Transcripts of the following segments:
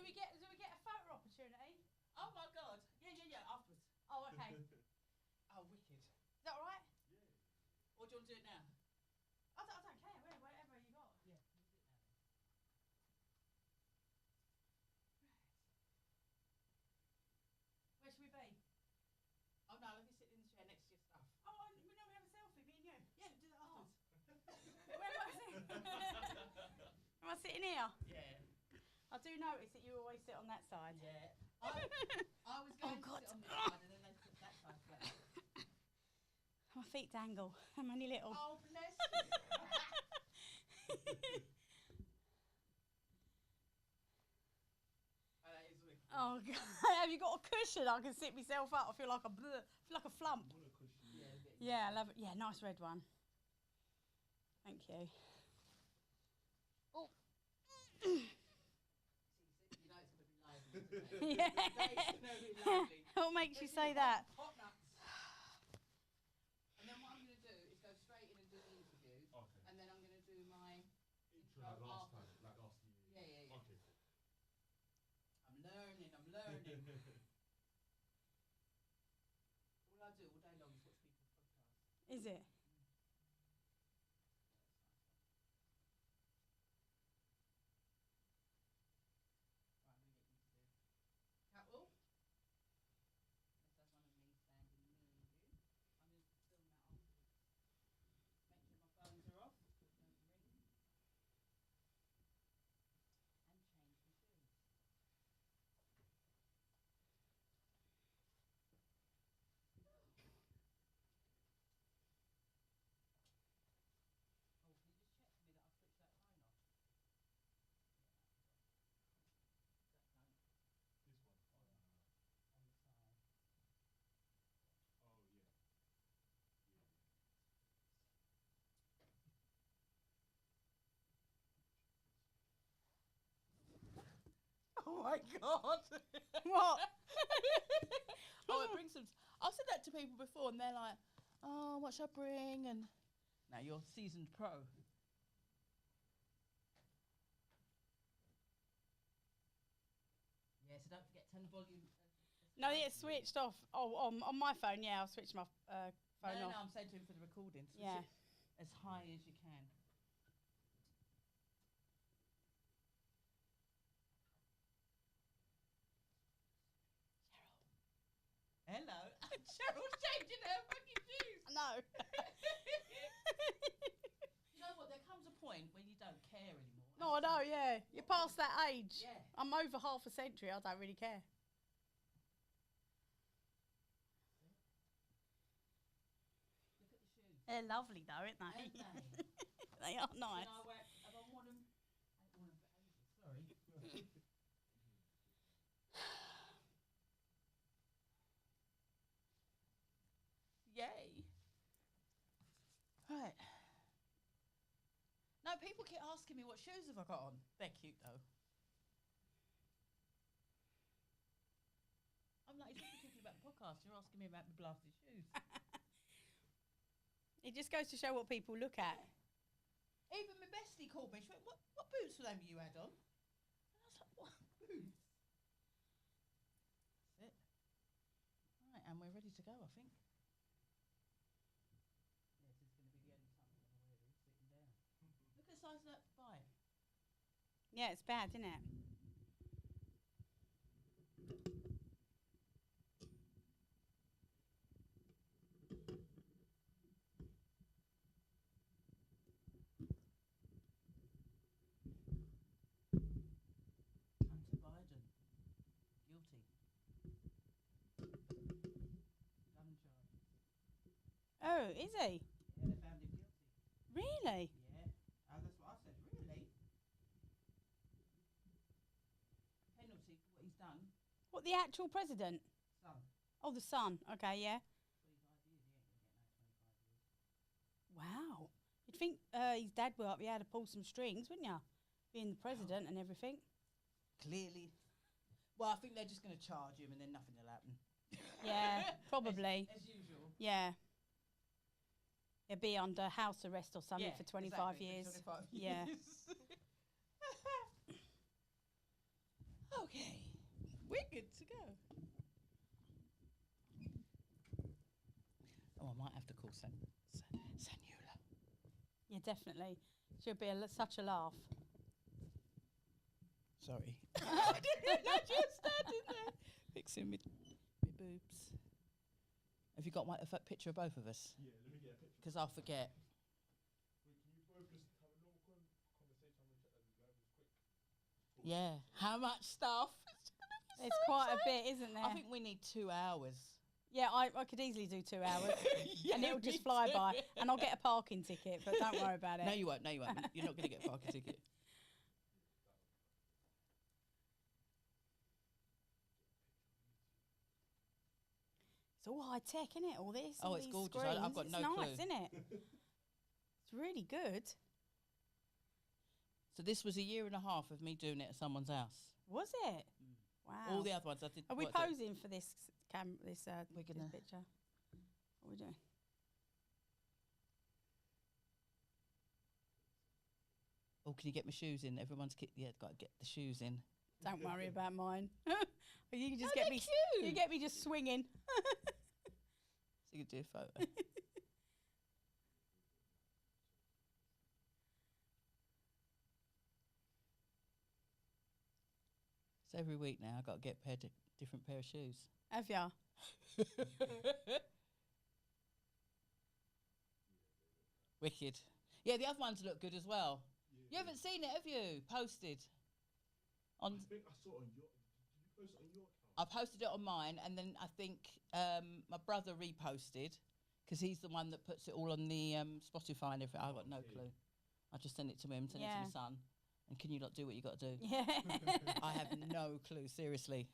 we get a photo opportunity? Oh my God. Yeah. Afterwards. Oh, okay. Oh, wicked. Is that all right? Or do you want to do it now? I don't care. Whatever you got. Yeah. We'll do it now then. Where should we be? Oh no, let me sit in the chair next to your stuff. Oh, we know we have a selfie, me and you. Yeah, do that afterwards. Where am I sitting? Am I sitting here? Yeah. I do notice that you always sit on that side. Yeah. I was going to sit on this side and then they put that side flat. My feet dangle. I'm only little. Oh, bless you. That is wicked. Oh God! Have you got a cushion? I can sit myself up. I feel like a flump. Yeah, I love it. Yeah, nice red one. Thank you. Oh. You know it's going to be lively today. Yeah. Today's going to be lively. What makes you say that? Hot nuts. And then what I'm going to do is go straight in and do the interview. Okay. And then I'm going to do my Intro like last time, like last year. Yeah. Okay. I'm learning. All I do all day long is watch people's podcasts. Is it? Right, I'm going to get you to do catwalk. Let's have one of me standing near you. I'm going to film that afterwards. Make sure my phones are off. Don't ring. And change the shoes. Oh, can you just check for me that I've switched that phone off? Yeah, that was off. That phone This one. on the side. Oh yeah. Oh my God! What? Oh, it brings some. I've said that to people before, and they're like, "Oh, what should I bring?" And now you're seasoned pro. Yeah, so don't forget turn the volume. No, it's switched off. Oh, on my phone, yeah, I'll switch my phone No, off. I'm saying to him for the recording. Switch Yeah. it as high as you can. Cheryl. Hello. Cheryl's changing her fucking shoes. No. You know what? There comes a point when you don't care anymore. No, I know, yeah. You're past that age. Yeah. I'm over half a century. I don't really care. Look at the shoes. They're lovely, though, aren't they? Aren't they? They are nice. Have I worn them? I haven't worn them for ages. Sorry. Yay. Right. No, people keep asking me what shoes have I got on. They're cute though. I'm like, you're not talking about the podcast, you're asking me about the blasted shoes. It just goes to show what people look at. Even my bestie called me, she went, what boots were them you had on? And I was like, what boots? That's it. Right, and we're ready to go, I think. Yeah, this is going to be the only time I'm going to wear this, sitting down. Look at the size of that bike. Yeah, it's bad, isn't it? Hunter Biden. Guilty. Gun charges. Oh, is he? Yeah, they found him guilty. Really? Yeah. That's what I said. Really? Penalty for what he's done. What, the actual president? Son. Oh, the son. Okay, yeah. 25 years. He ain't going to get no 25 years. Wow. You'd think his dad would be able to pull some strings, wouldn't you? Being the president and everything. Clearly. Well, I think they're just going to charge him and then nothing will happen. Yeah, probably. As usual. Yeah. He'll be under house arrest or something Yeah, for 25 exactly, years. for 25 Yeah. years. Okay. go. Oh, I might have to call Sanula. Yeah, definitely. She'll be such a laugh. Sorry. I didn't realise you were standing there fixing me boobs. Have you got a picture of both of us? Yeah, let me get a picture. Because I'll forget. Wait, can you both just have a normal conversation? I'm going to check that the live is quick. Yeah. How much stuff? It's quite a bit, isn't there? I think we need 2 hours. Yeah, I could easily do 2 hours. Yeah, and it'll just me fly too. by. And I'll get a parking ticket, but don't worry about it. No, you won't. No, you won't. You're not going to get a parking ticket. It's all high tech, isn't it? All this. Oh, all it's these gorgeous. Screens. I've got it's no nice, clue. isn't it? It's really good. So this was 1.5 years of me doing it at someone's house. Was it? Wow. All the other ones I did. Are we worked at- posing for this this We're gonna- picture? What are we doing? Oh, can you get my shoes in? Everyone's got to get the shoes in. Don't worry about mine. You can just Oh, get they're me. cute. You get me just swinging. So you can do a photo. So every week now I've got to get different pair of shoes. Have ya? Wicked. Yeah, the other ones look good as well. Yeah, You haven't seen it, have you? Posted. I think I saw it on your. Did you post it on your account? I posted it on mine, and then I think my brother reposted because he's the one that puts it all on the Spotify and everything. I've got no Okay. clue. I just send it to him, send it Yeah. to my son. And can you not do what you got to do? Yeah. I have no clue, seriously.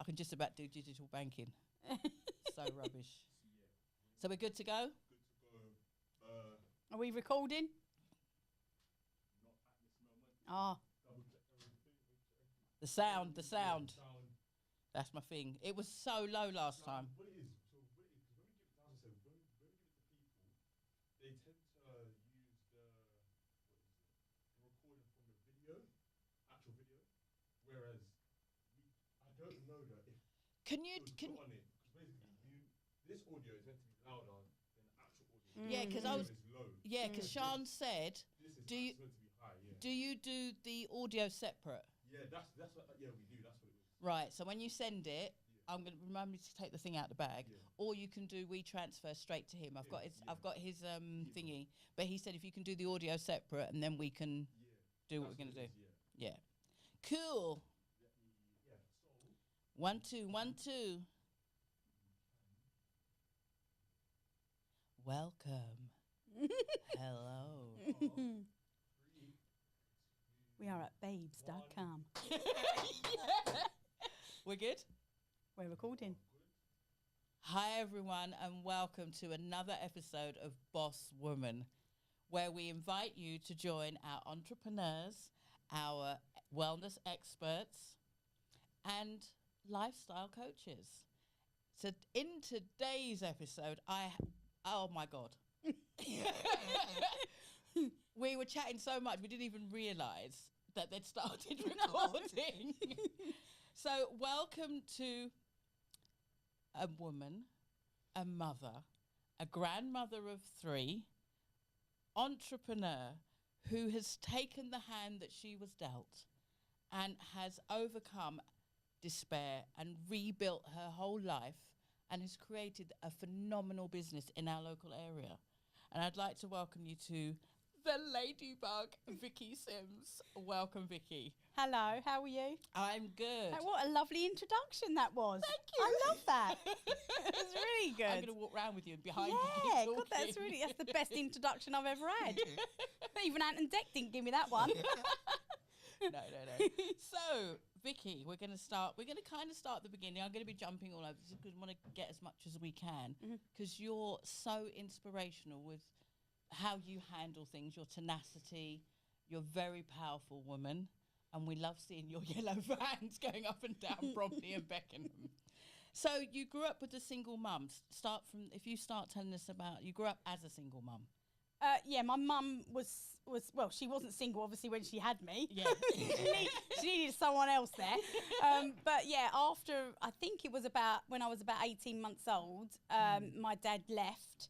I can just about do digital banking. So rubbish. So we're good to go? Good to go. Are we recording? Not at this moment. Ah. Double check everything. The sound. Sound. That's my thing. It was so low last time. What it is, because when we give it, as I said, when we give it to people, they tend to use the recording from the video, actual video, whereas I don't know that if Can you? it was put on it, because basically this audio is meant to be louder than the actual audio. Yeah, 'cause I was- Is low. Yeah, because Sean said, This is do you- meant to be high, yeah. do you do the audio separate? Yeah, that's what. Yeah, we do. That's what it was. Right, so when you send it, I'm going to remind me to take the thing out of the bag, Yeah. or you can do we transfer straight to him. I've got his, Yeah. I've got his thingy, but he said if you can do the audio separate, and then we can Yeah. do what That's we're going to it do. is, yeah. Yeah, cool. Yeah. So 1 2 1 2. Welcome. Hello. We are at babes.com. We're good. We're recording. Hi everyone, and welcome to another episode of Boss Woman, where we invite you to join our entrepreneurs, our wellness experts, and lifestyle coaches. So in today's episode, oh my God. We were chatting so much, we didn't even realise that they'd started recording. So welcome to a woman, a mother, a grandmother of 3, entrepreneur who has taken the hand that she was dealt and has overcome despair and rebuilt her whole life and has created a phenomenal business in our local area. And I'd like to welcome you to the ladybug, Vicky Sims. Welcome, Vicky. Hello, how are you? I'm good. What a lovely introduction that was. Thank you. I love that. It's really good. I'm going to walk round with you and behind yeah, you. God, that's the best introduction I've ever had. Even Ant and Dec didn't give me that one. No. So, Vicky, we're going to kind of start at the beginning. I'm going to be jumping all over because we want to get as much as we can because you're so inspirational with how you handle things, your tenacity. You're a very powerful woman, and we love seeing your yellow vans going up and down Bromley and Beckenham. So you grew up with a single mum. If you start telling us about, you grew up as a single mum. Yeah, my mum was well, she wasn't single obviously when she had me. Yeah. she needed someone else there. But yeah, after I think it was about when I was about 18 months old, my dad left.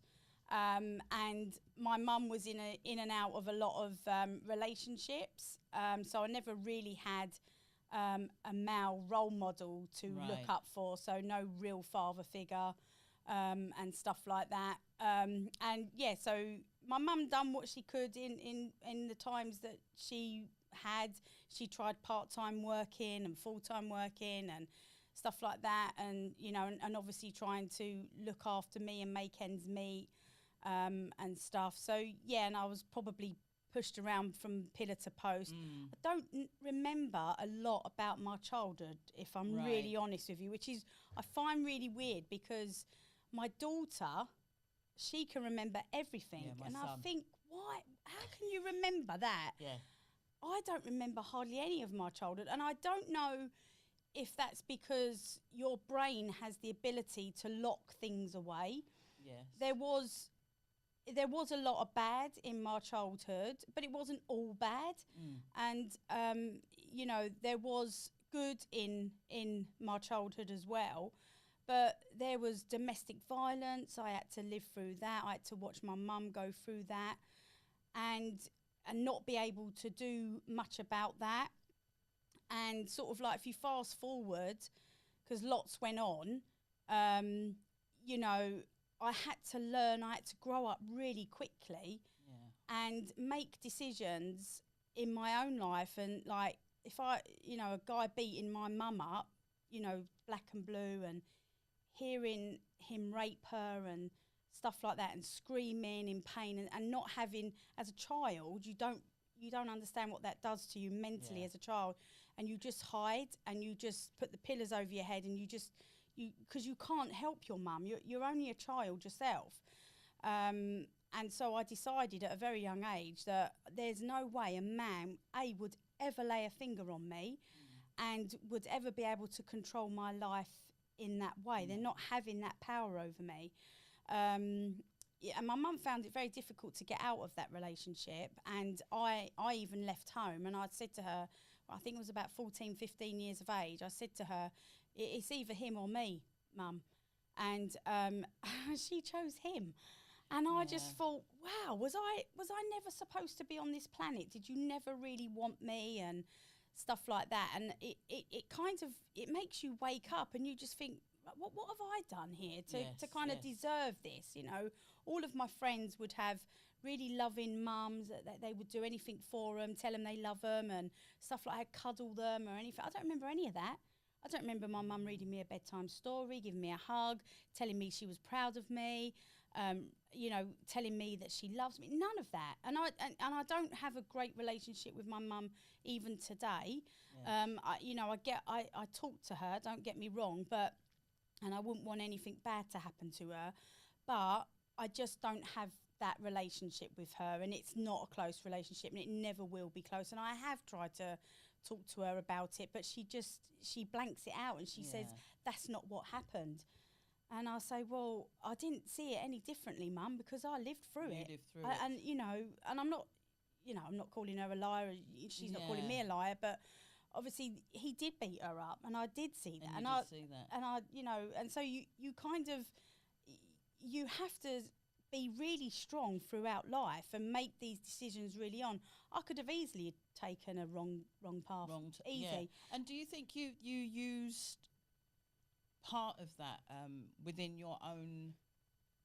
And my mum was in and out of a lot of relationships. So I never really had a male role model to look Right. up for. So no real father figure and stuff like that. And yeah, so my mum done what she could in the times that she had. She tried part-time working and full-time working and stuff like that. And, you know, and obviously trying to look after me and make ends meet. And stuff. So yeah, and I was probably pushed around from pillar to post. I don't remember a lot about my childhood, if I'm really Right. honest with you, which is I find really weird because my daughter, she can remember everything, Yeah, my and I son. think, why? How can you remember that? Yeah. I don't remember hardly any of my childhood, and I don't know if that's because your brain has the ability to lock things away. Yes. There was a lot of bad in my childhood, but it wasn't all bad. And you know, there was good in my childhood as well. But there was domestic violence. I had to live through that. I had to watch my mum go through that, and not be able to do much about that. And sort of like if you fast forward, because lots went on, you know, I had to learn, I had to grow up really quickly Yeah. and make decisions in my own life. And like, if I, you know, a guy beating my mum up, you know, black and blue, and hearing him rape her and stuff like that, and screaming in pain, and not having, as a child, you don't understand what that does to you mentally Yeah. as a child, and you just hide and you just put the pillows over your head, and you because you can't help your mum. You're only a child yourself. And so I decided at a very young age that there's no way a man would ever lay a finger on me and would ever be able to control my life in that way. They're not having that power over me. Yeah, and my mum found it very difficult to get out of that relationship, and I even left home, and I'd said to her, I think it was about 14, 15 years of age, I said to her, it's either him or me, Mum. And she chose him. And I just thought, wow, was I never supposed to be on this planet? Did you never really want me? And stuff like that. And it kind of, it makes you wake up and you just think, what have I done here to kind of deserve this? You know, all of my friends would have really loving mums that they would do anything for them, tell them they love them and stuff like that, cuddle them or anything. I don't remember any of that. I don't remember my mum reading me a bedtime story, giving me a hug, telling me she was proud of me, you know, telling me that she loves me. None of that. And I don't have a great relationship with my mum even today. Yeah. I talk to her, don't get me wrong, and I wouldn't want anything bad to happen to her, but I just don't have that relationship with her, and it's not a close relationship, and it never will be close. And I have tried to talk to her about it, but she blanks it out, and she says that's not what happened. And I say, well, I didn't see it any differently, Mum, because I lived through it. Lived through it. And, you know, and I'm not calling her a liar. She's not calling me a liar, but obviously he did beat her up, and I did see that. And you did see that. And I, you know, and so you kind of, you have to be really strong throughout life and make these decisions really on. I could have easily taken a wrong path. Easy. Yeah. And do you think you used part of that within your own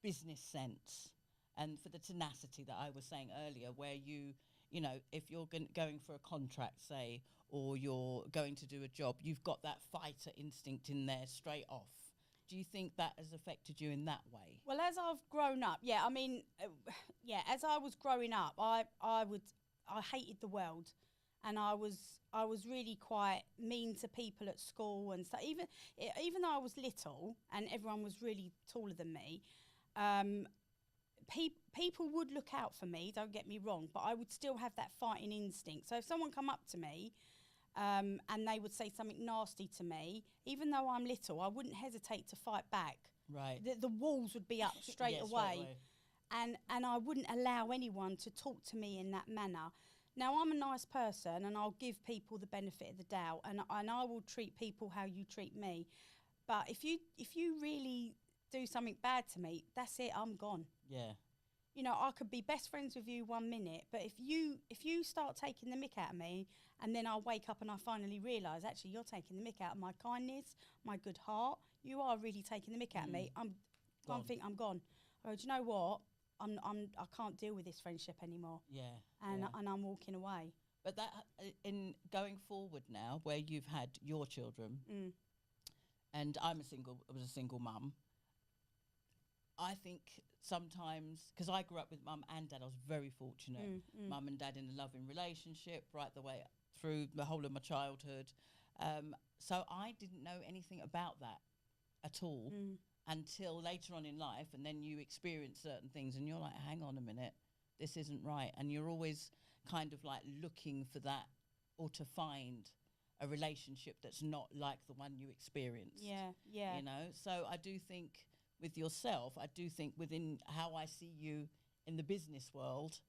business sense, and for the tenacity that I was saying earlier, where you know, if you're going for a contract, say, or you're going to do a job, you've got that fighter instinct in there straight off. Do you think that has affected you in that way? Well, as I've grown up, yeah, I mean, as I was growing up, I hated the world, and I was really quite mean to people at school and stuff. Even though I was little and everyone was really taller than me, people would look out for me. Don't get me wrong, but I would still have that fighting instinct. So if someone come up to me, and they would say something nasty to me, even though I'm little, I wouldn't hesitate to fight back. Right. The walls would be up straight away. and I wouldn't allow anyone to talk to me in that manner. Now, I'm a nice person, and I'll give people the benefit of the doubt, and I will treat people how you treat me. But if you really do something bad to me, that's it. I'm gone. Yeah. You know, I could be best friends with you 1 minute, but if you start taking the mick out of me, and then I wake up and I finally realise, actually, you're taking the mick out of my kindness, my good heart. You are really taking the mick out of me. I'm gone. I go, do you know what? I can't deal with this friendship anymore. Yeah. And I'm walking away. But that in going forward now, where you've had your children, and I was a single mum. I think sometimes, because I grew up with mum and dad, I was very fortunate. Mum and dad in a loving relationship right the way through the whole of my childhood. So I didn't know anything about that at all until later on in life. And then you experience certain things and you're like, hang on a minute, this isn't right. And you're always kind of like looking for that, or to find a relationship that's not like the one you experienced. Yeah. You know, so I do think with yourself, I do think within how I see you in the business world,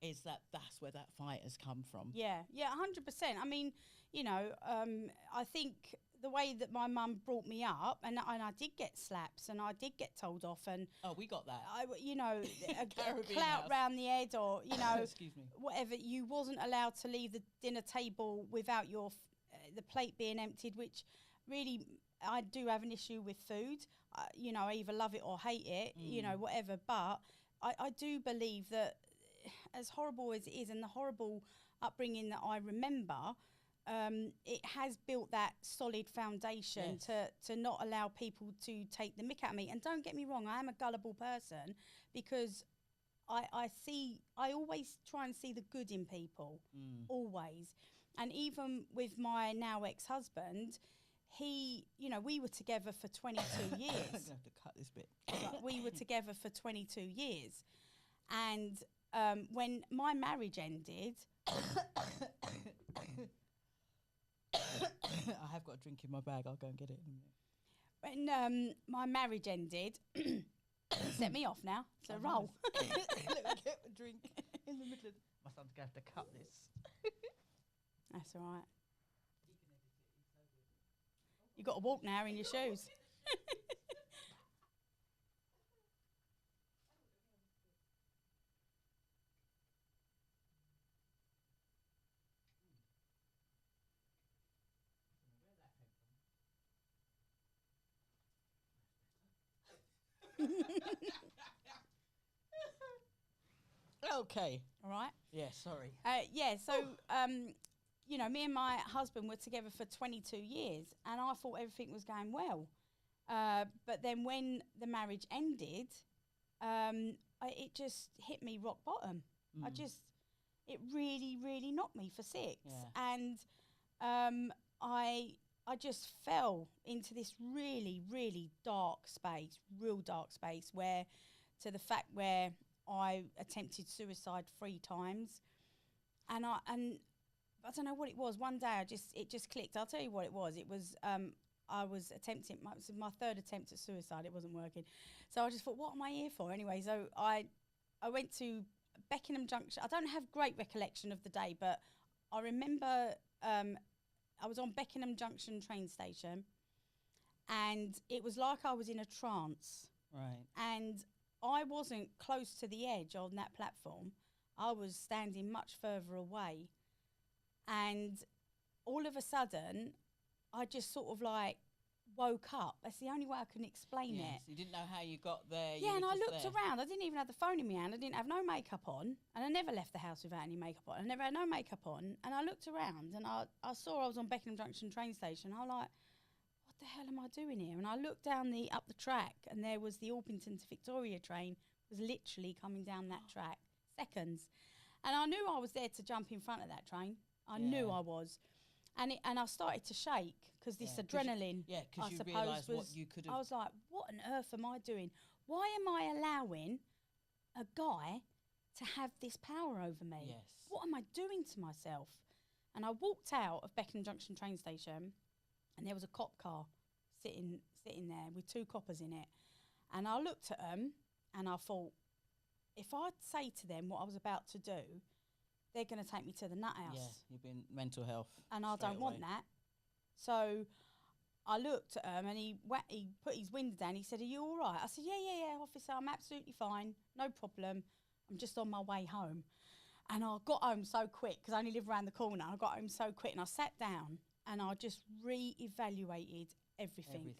is that's where that fight has come from. Yeah, 100%. I mean, you know, I think the way that my mum brought me up, and I did get slaps, and I did get told off, and we got that. You know, a Caribbean clout house. round the head, or you know, Excuse me. whatever. You wasn't allowed to leave the dinner table without your the plate being emptied, which really I do have an issue with food. You know, I either love it or hate it. You know, whatever. But I do believe that, as horrible as it is, and the horrible upbringing that I remember, it has built that solid foundation to not allow people to take the mick out of me. And don't get me wrong, I am a gullible person, because I always try and see the good in people, always. And even with my now ex-husband, we were together for 22 years. I'm going to have to cut this bit. We were together for 22 years. And when my marriage ended... I have got a drink in my bag. I'll go and get it in a minute. When my marriage ended... set me off now. So roll. Let me get a drink in the middle of... My son's going to have to cut this. That's all right. You've got to walk now in your shoes. Okay. All right. Yeah, sorry. You know, me and my husband were together for 22 years, and I thought everything was going well. But then when the marriage ended, it just hit me rock bottom. It really, really knocked me for 6. Yeah. And I just fell into this really, really real dark space, where I attempted suicide 3 times. And I don't know what it was. One day it just clicked. I'll tell you what it was. It was I was attempting my 3rd attempt at suicide. It wasn't working. So I just thought, what am I here for anyway? So I went to Beckenham Junction. I don't have great recollection of the day, but I remember I was on Beckenham Junction train station, and it was like I was in a trance. Right. And I wasn't close to the edge on that platform. I was standing much further away. And all of a sudden, I just sort of like woke up. That's the only way I can explain it. So you didn't know how you got there. Yeah, and I looked around. I didn't even have the phone in my hand. I didn't have no makeup on. And I never left the house without any makeup on. I never had no makeup on. And I looked around, and I saw I was on Beckenham Junction train station. I was like, what the hell am I doing here? And I looked down up the track, and there was the Orpington to Victoria train was literally coming down that track. Seconds. And I knew I was there to jump in front of that train. I knew I was. And I started to shake because this adrenaline, because you realised what you could have... I was like, what on earth am I doing? Why am I allowing a guy to have this power over me? Yes. What am I doing to myself? And I walked out of Beckenham Junction train station, and there was a cop car sitting there with 2 coppers in it. And I looked at them, and I thought, if I say to them what I was about to do, they're going to take me to the nut house. Yeah, you've been mental health. And I don't want that. So I looked at him and he put his window down. He said, "Are you all right?" I said, yeah, officer, I'm absolutely fine. No problem. I'm just on my way home. And I got home so quick because I only live around the corner. I got home so quick and I sat down and I just re-evaluated everything.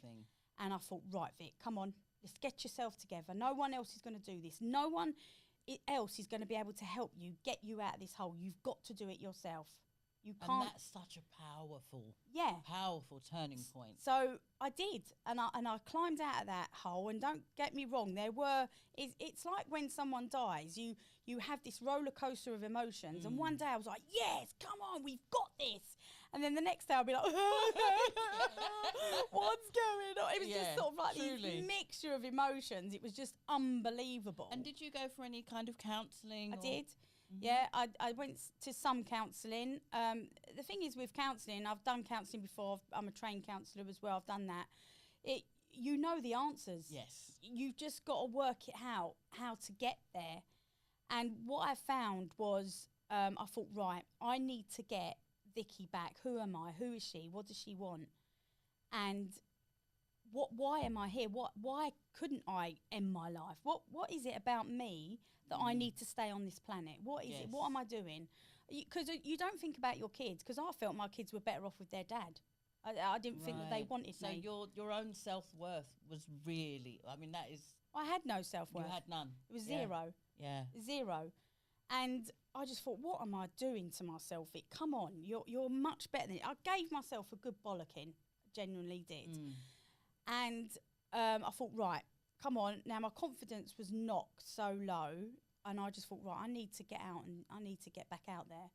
And I thought, right, Vic, come on, let's get yourself together. No one else is going to do this. No one else is going to be able to help you get you out of this hole. You've got to do it yourself. You can't. And that's such a powerful turning point. So I did, and I climbed out of that hole. And don't get me wrong, it's like when someone dies, you have this roller coaster of emotions. And one day I was like, yes, come on, we've got this. And then the next day I'll be like, what's going on? It was just sort of like this mixture of emotions. It was just unbelievable. And did you go for any kind of counselling? I did. Mm-hmm. Yeah, I went to some counselling. The thing is with counselling, I've done counselling before. I'm a trained counsellor as well. I've done that. You know the answers. Yes. You've just got to work it out, how to get there. And what I found was, I thought, right, I need to get Vicky back. Who am I? Who is she? What does she want? And why am I here? Why couldn't I end my life? What is it about me that I need to stay on this planet? What is it? What am I doing? Because you don't think about your kids, because I felt my kids were better off with their dad. I didn't think that they wanted me. So your own self-worth was really, I mean, that is... I had no self-worth. You had none. It was zero. Yeah. Zero. And I just thought, what am I doing to myself? Come on, you're much better than it. I gave myself a good bollocking, genuinely did. And I thought, right, come on. Now, my confidence was knocked so low, and I just thought, right, I need to get out and I need to get back out there.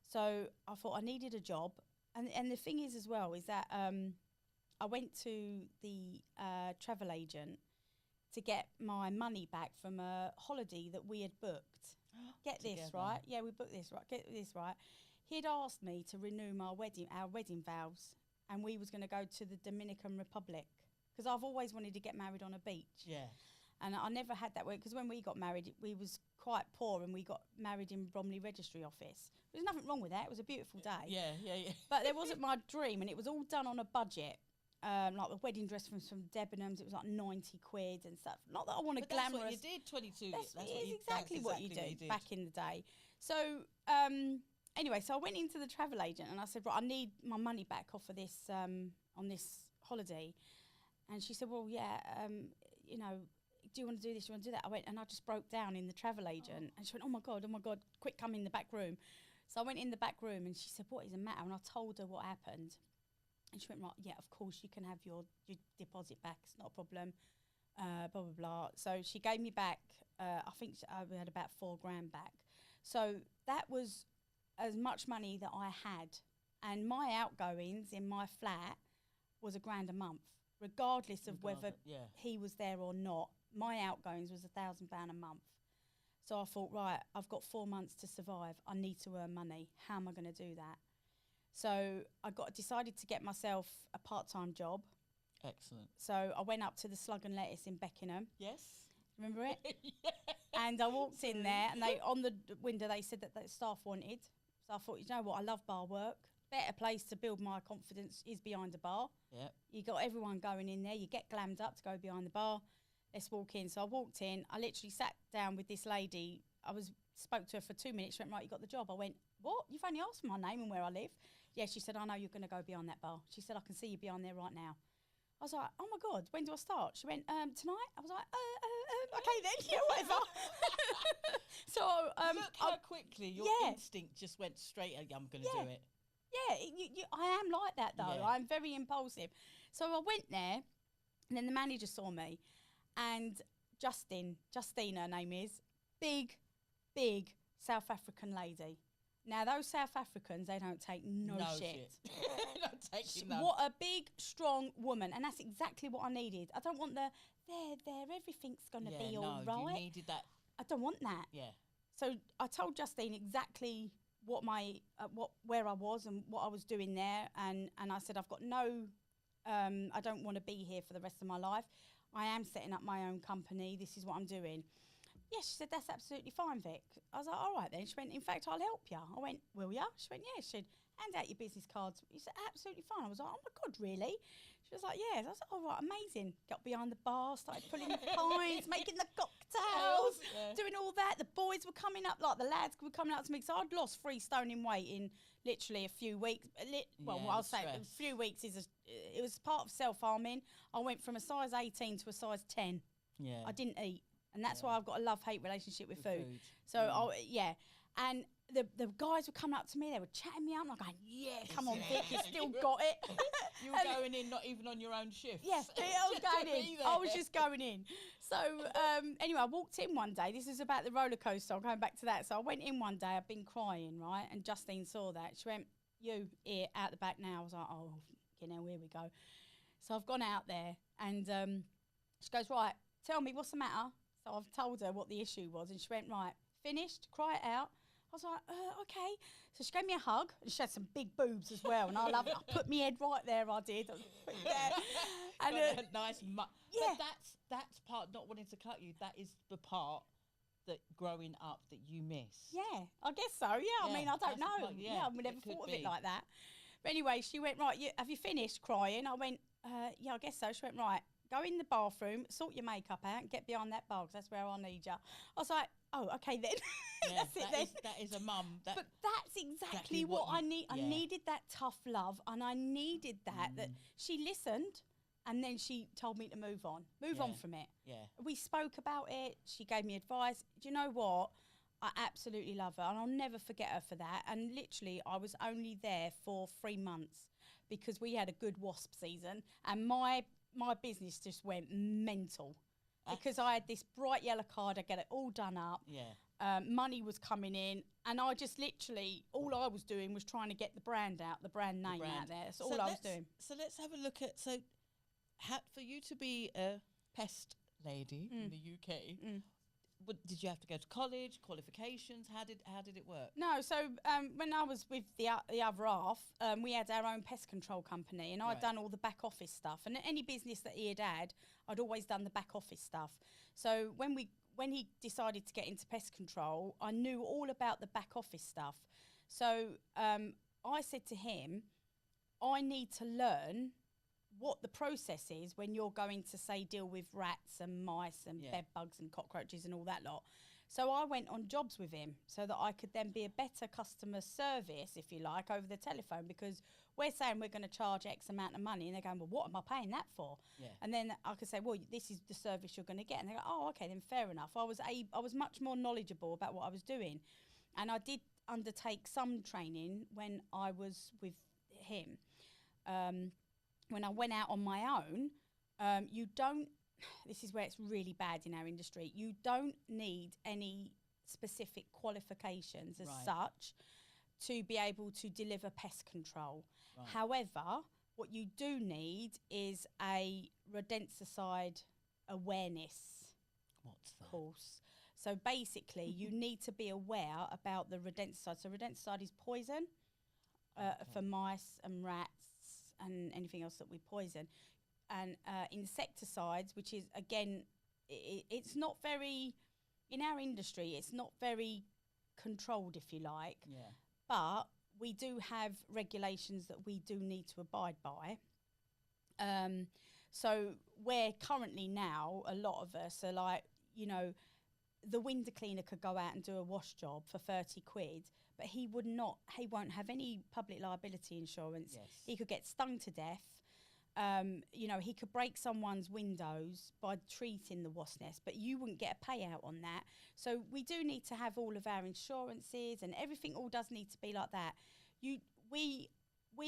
So I thought I needed a job. And the thing is as well is that I went to the travel agent to get my money back from a holiday that we had booked. Get this, right? Yeah, we booked this, right? Get this, right? He'd asked me to renew our wedding vows, and we was going to go to the Dominican Republic, because I've always wanted to get married on a beach. Yeah. And I never had that way, because when we got married, we was quite poor, and we got married in Bromley Registry Office. There's nothing wrong with that. It was a beautiful day. Yeah. But there wasn't my dream, and it was all done on a budget. Like the wedding dress from Debenhams, it was like 90 quid and stuff. Not that I want to glamorous. That's what you did, 22. That's exactly what you did back in the day. So anyway, so I went into the travel agent and I said, right, I need my money back off of this on this holiday. And she said, well, yeah, you know, do you want to do this? Do you want to do that? I went and I just broke down in the travel agent, and she went, oh my God, quick, come in the back room. So I went in the back room and she said, what is the matter? And I told her what happened. And she went, right, yeah, of course, you can have your deposit back. It's not a problem, blah, blah, blah. So she gave me back, I think we had about $4,000 back. So that was as much money that I had. And my outgoings in my flat was $1,000 a month, regardless of whether he was there or not. My outgoings was £1,000 a month. So I thought, right, I've got 4 months to survive. I need to earn money. How am I going to do that? So I decided to get myself a part-time job. Excellent. So I went up to the Slug and Lettuce in Beckenham. Yes. Remember it? Yeah. And I walked in there, and they on the window they said that the staff wanted. So I thought, you know what, I love bar work. Better place to build my confidence is behind a bar. Yep. You got everyone going in there. You get glammed up to go behind the bar. Let's walk in. So I walked in. I literally sat down with this lady. Spoke to her for 2 minutes. She went, right, you got the job. I went, what? You've only asked for my name and where I live. Yeah, she said, I know you're going to go behind that bar. She said, I can see you behind there right now. I was like, oh my God, when do I start? She went, tonight? I was like, okay then, yeah, whatever. So look how quickly your instinct just went straight, I'm going to do it. Yeah, I am like that though. Yeah. I'm very impulsive. So I went there, and then the manager saw me, and Justine, her name is, big South African lady. Now, those South Africans, they don't take no shit. They don't take none. What a big, strong woman. And that's exactly what I needed. I don't want there, everything's going to be all right. You needed that. I don't want that. Yeah. So I told Justine exactly what where I was and what I was doing there. And I said, I've got I don't want to be here for the rest of my life. I am setting up my own company. This is what I'm doing. yeah, she said, that's absolutely fine, Vic. I was like, all right then. She went, in fact, I'll help you. I went, will ya? She went, yeah. She said, hand out your business cards. He said, absolutely fine. I was like, oh my God, really? She was like, yes. I was like, all right, amazing. Got behind the bar, started pulling the pints, making the cocktails, doing all that. The boys were coming up, like the lads were coming up to me. So I'd lost 3 stone in weight in literally a few weeks. I'll say a few weeks it was part of self-harming. I went from a size 18 to a size 10. Yeah. I didn't eat. And that's why I've got a love-hate relationship with food. So, And the guys were coming up to me. They were chatting me up. I'm like, going, yeah, come on, Vic, you still got it. You were going in not even on your own shift. Yeah, I was going in. I was just going in. So, anyway, I walked in one day. This is about the roller coaster. I'm going back to that. So I went in one day. I've been crying, right? And Justine saw that. She went, you, here, out the back now. I was like, oh, here we go. So I've gone out there. And she goes, right, tell me, what's the matter? So I've told her what the issue was, and she went, right, finished, cry it out. I was like, okay. So she gave me a hug, and she had some big boobs as well, and I love it. I put my head right there, I did. And nice yeah. But that's part, not wanting to cut you, that is the part that growing up that you miss. Yeah, I guess so, yeah. I mean, I don't know. Part, I never thought of it like that. But anyway, she went, right, have you finished crying? I went, yeah, I guess so. She went, right. Go in the bathroom, sort your makeup out, and get behind that bar, because that's where I need you. I was like, oh, okay then. Yeah, that's it then. That is a mum. But that's exactly what I need. Yeah. I needed that tough love, and I needed that she listened, and then she told me to move on from it. Yeah. We spoke about it. She gave me advice. Do you know what? I absolutely love her, and I'll never forget her for that. And literally, I was only there for 3 months because we had a good wasp season, and my business just went mental because I had this bright yellow card. I get it all done up. Yeah. Money was coming in, and I just literally, all I was doing was trying to get the brand out, the brand name out there. That's all I was doing. So let's have a look at, for you to be a pest lady in the UK, did you have to go to college, qualifications? How did it work? No, so when I was with the other half, we had our own pest control company, and I'd done all the back office stuff. And any business that he had, I'd always done the back office stuff. So when he decided to get into pest control, I knew all about the back office stuff. So I said to him, I need to learn what the process is when you're going to, say, deal with rats and mice and bed bugs and cockroaches and all that lot. So I went on jobs with him so that I could then be a better customer service, if you like, over the telephone, because we're saying we're going to charge X amount of money, and they're going, well, what am I paying that for? Yeah. And then I could say, well, this is the service you're going to get. And they go, oh, okay, then fair enough. I was much more knowledgeable about what I was doing. And I did undertake some training when I was with him. When I went out on my own, this is where it's really bad in our industry, you don't need any specific qualifications as such to be able to deliver pest control. Right. However, what you do need is a rodenticide awareness course. So basically, you need to be aware about the rodenticide. So rodenticide is poison for mice and rats and anything else that we poison. And insecticides, which is, again, it's not very, in our industry, it's not very controlled, if you like. Yeah. But we do have regulations that we do need to abide by. So we're currently now, a lot of us are like, the window cleaner could go out and do a wash job for 30 quid, but he won't have any public liability insurance. Yes. He could get stung to death. He could break someone's windows by treating the wasp nest, but you wouldn't get a payout on that. So we do need to have all of our insurances, and everything all does need to be like that. We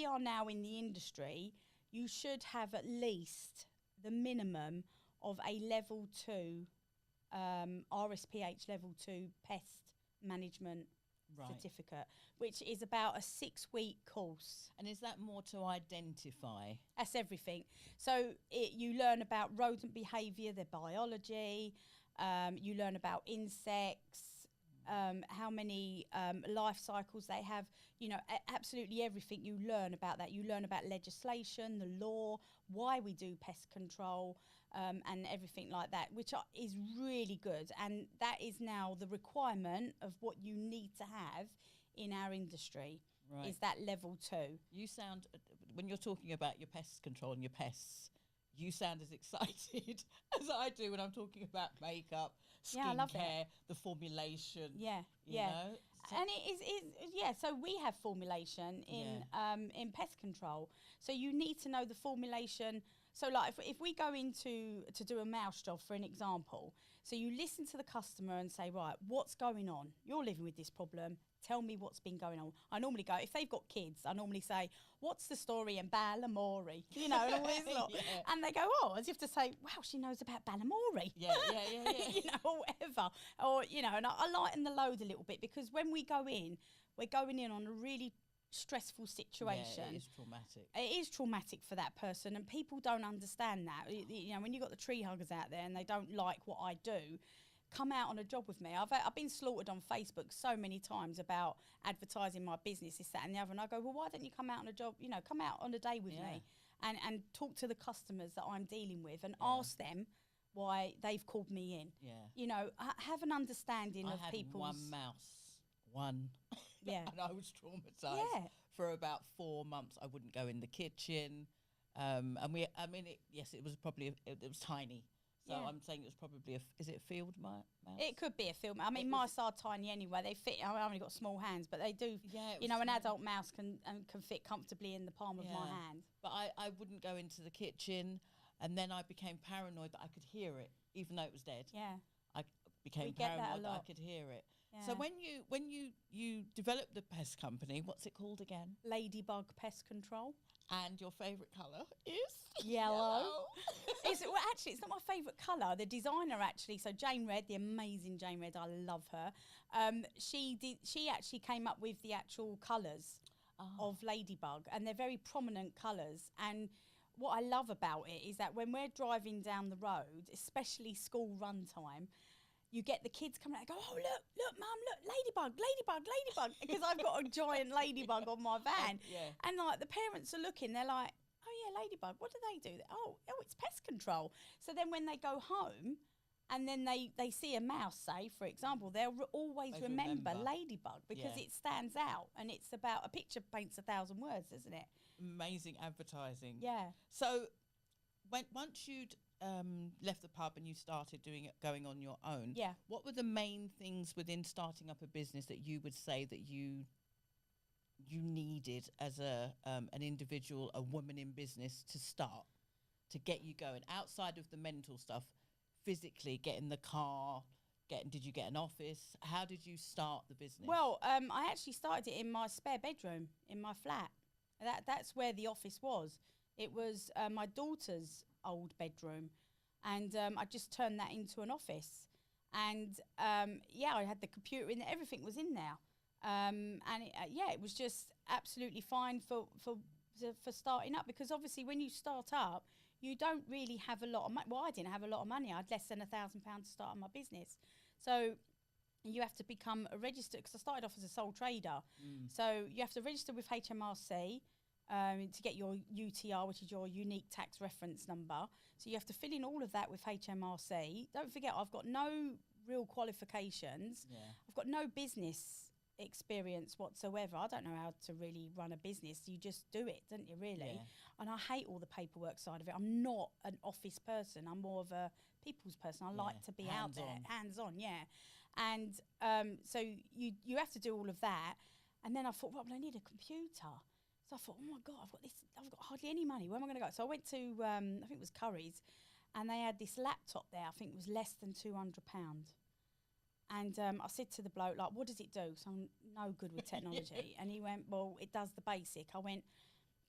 are now in the industry. You should have at least the minimum of a level 2, RSPH level 2 pest management certificate, which is about a 6-week course. And is that more to identify? That's everything. So you learn about rodent behaviour, their biology, you learn about insects, how many life cycles they have. You know, absolutely everything you learn about that. You learn about legislation, the law, why we do pest control, and everything like that, which is really good. And that is now the requirement of what you need to have in our industry. Right. Is that level 2. You sound, when you're talking about your pest control and your pests, you sound as excited as I do when I'm talking about makeup, Yeah, I love skincare, the formulation. Yeah, you yeah. know? So And it is yeah. So we have formulation in pest control. So you need to know the formulation. So like if we go into to do a mouse job, for an example, so you listen to the customer and say, right, what's going on? You're living with this problem. Tell me what's been going on. I normally go, if they've got kids, I normally say, what's the story in Balamori? You know, and all this lot. Yeah. And they go, oh, as if to say, wow, she knows about Balamori. yeah. You know, or whatever. Or, you know, and I lighten the load a little bit, because when we go in, we're going in on a really stressful situation. Yeah, it is traumatic. It is traumatic for that person, and people don't understand that. You know, when you've got the tree huggers out there and they don't like what I do, come out on a job with me. I've been slaughtered on Facebook so many times about advertising my business, this, that and the other, and I go, well, why don't you come out on a job, you know, come out on a day with me and talk to the customers that I'm dealing with and ask them why they've called me in. Yeah. You know, have an understanding I of had people's... one mouse. One. Yeah. And I was traumatized. Yeah. For about 4 months, I wouldn't go in the kitchen. And it was probably, it was tiny. So Yeah. I'm saying it was probably is it a field mouse? It could be a film. I mean, mice are tiny anyway. They fit. I've only got small hands, but they do. Yeah, you know, an adult mouse can fit comfortably in the palm of my hand. But I wouldn't go into the kitchen, and then I became paranoid that I could hear it, even though it was dead. Yeah. I became We get that a paranoid that I lot. could hear it. Yeah. So when you developed the pest company, what's it called again? Ladybug Pest Control. And your favourite colour is Yellow. Actually, it's not my favourite colour. The designer, actually, so Jane Red, the amazing Jane Red, I love her. She actually came up with the actual colours of Ladybug, and they're very prominent colours. And what I love about it is that when we're driving down the road, especially school run time, you get the kids coming out and go, oh, look, Mum, look, ladybug, because I've got a giant ladybug on my van. Yeah. And, like, the parents are looking, they're like, oh, yeah, ladybug, what do they do? Oh, it's pest control. So then when they go home and then they see a mouse, say, for example, they'll always remember ladybug, because it stands out, and it's about, a picture paints 1,000 words, isn't it? Amazing advertising. Yeah. So once you'd left the pub and you started going on your own, what were the main things within starting up a business that you would say that you needed as an individual, a woman in business, to start, to get you going outside of the mental stuff, physically getting the car, did you get an office? How did you start the business? Well, I actually started it in my spare bedroom in my flat. That's where the office was. It was my daughter's old bedroom, and I just turned that into an office. And I had the computer in there, everything was in there. And it was just absolutely fine for starting up, because obviously when you start up, you don't really have a lot of money. Well, I didn't have a lot of money. I had less than £1,000 to start my business. So you have to become a registered, because I started off as a sole trader. So you have to register with HMRC to get your UTR, which is your unique tax reference number. So you have to fill in all of that with HMRC. Don't forget, I've got no real qualifications. Yeah. I've got no business experience whatsoever. I don't know how to really run a business. You just do it, don't you, really? Yeah. And I hate all the paperwork side of it. I'm not an office person. I'm more of a people's person. I like to be out there, hands-on, And so you have to do all of that. And then I thought, well, I need a computer. So I thought, oh my God, I've got hardly any money. Where am I going to go? So I went to, I think it was Curry's, and they had this laptop there. I think it was less than £200. And I said to the bloke, like, what does it do? So I'm no good with technology. And he went, well, it does the basic. I went,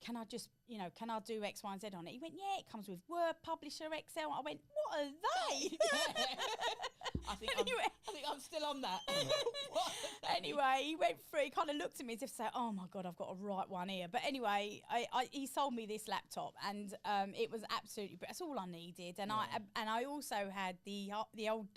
can I just, can I do X, Y, and Z on it? He went, yeah, it comes with Word, Publisher, Excel. I went, what are they? I think I'm still on that. Anyway, he went through, he kind of looked at me as if to say, oh my God, I've got a right one here. But anyway, he sold me this laptop, and it was absolutely, that's all I needed. And I also had the old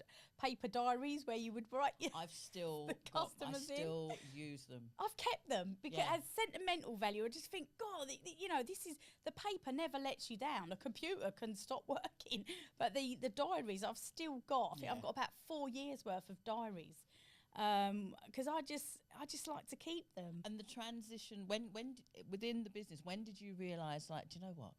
paper diaries where you would write your I've still the customers in. use them. I've kept them because Yeah. as sentimental value. I just think, God, you know, this is the paper never lets you down. A computer can stop working, but the diaries I've still got. I think I've got about 4 years worth of diaries because I just like to keep them. And the transition within the business, when did you realise, like, do you know what?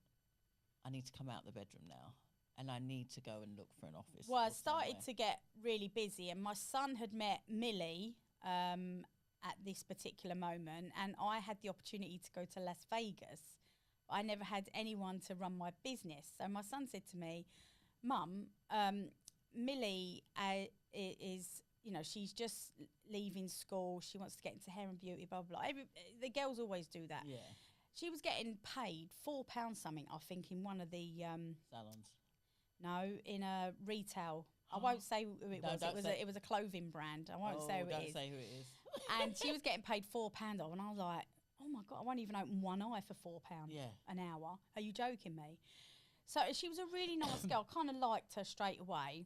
I need to come out the bedroom now, and I need to go and look for an office. Well, I or started somewhere. to get really busy, and my son had met Millie at this particular moment, and I had the opportunity to go to Las Vegas. I never had anyone to run my business. So my son said to me, Mum, Millie is, you know, she's just leaving school. She wants to get into hair and beauty, blah, blah, blah. The girls always do that. Yeah. She was getting paid £4 something, I think, in one of the... salons. No, in a retail. I won't say who it No, was. don't say. It was a clothing brand. I won't say who it Don't is. say who it is. And she was getting paid £4 off, and I was like, oh my God, I won't even open one eye for £4 Yeah. an hour. Are you joking me? So she was a really nice girl. Kind of liked her straight away.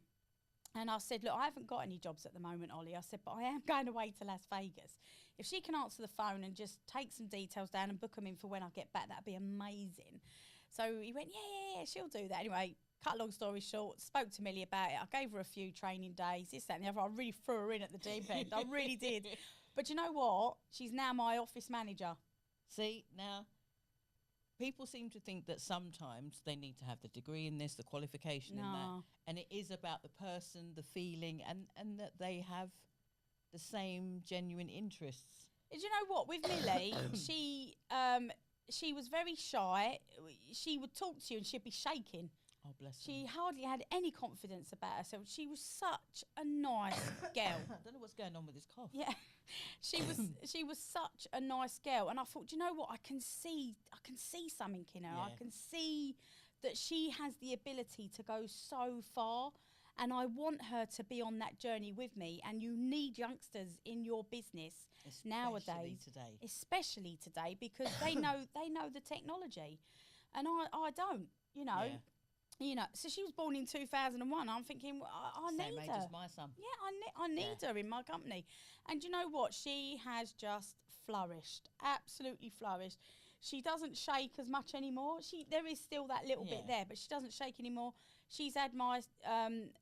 And I said, look, I haven't got any jobs at the moment, Ollie. I said, but I am going away to Las Vegas. If she can answer the phone and just take some details down and book them in for when I get back, that'd be amazing. So he went, yeah, she'll do that. Anyway, cut a long story short, spoke to Millie about it. I gave her a few training days, this, that, and the other. I really threw her in at the deep end. I really did. But you know what? She's now my office manager. See, now, people seem to think that sometimes they need to have the degree in this, the qualification in that. No. And it is about the person, the feeling, and that they have the same genuine interests. Do you know what? With Millie, she was very shy. She would talk to you and she'd be shaking. Oh, bless She hardly had any confidence about herself. She was such a nice girl. I don't know what's going on with this cough. Yeah, she was such a nice girl, and I thought, do you know what? I can see something in her. I Yeah. can see that she has the ability to go so far, and I want her to be on that journey with me. And you need youngsters in your business nowadays, especially today, because they know the technology, and I don't. You know. Yeah. You know, so she was born in 2001. I'm thinking, I need Same age her. as my son. Yeah, I need her in my company. And you know what? She has just flourished, absolutely flourished. She doesn't shake as much anymore. There is still that little bit there, but she doesn't shake anymore. She's had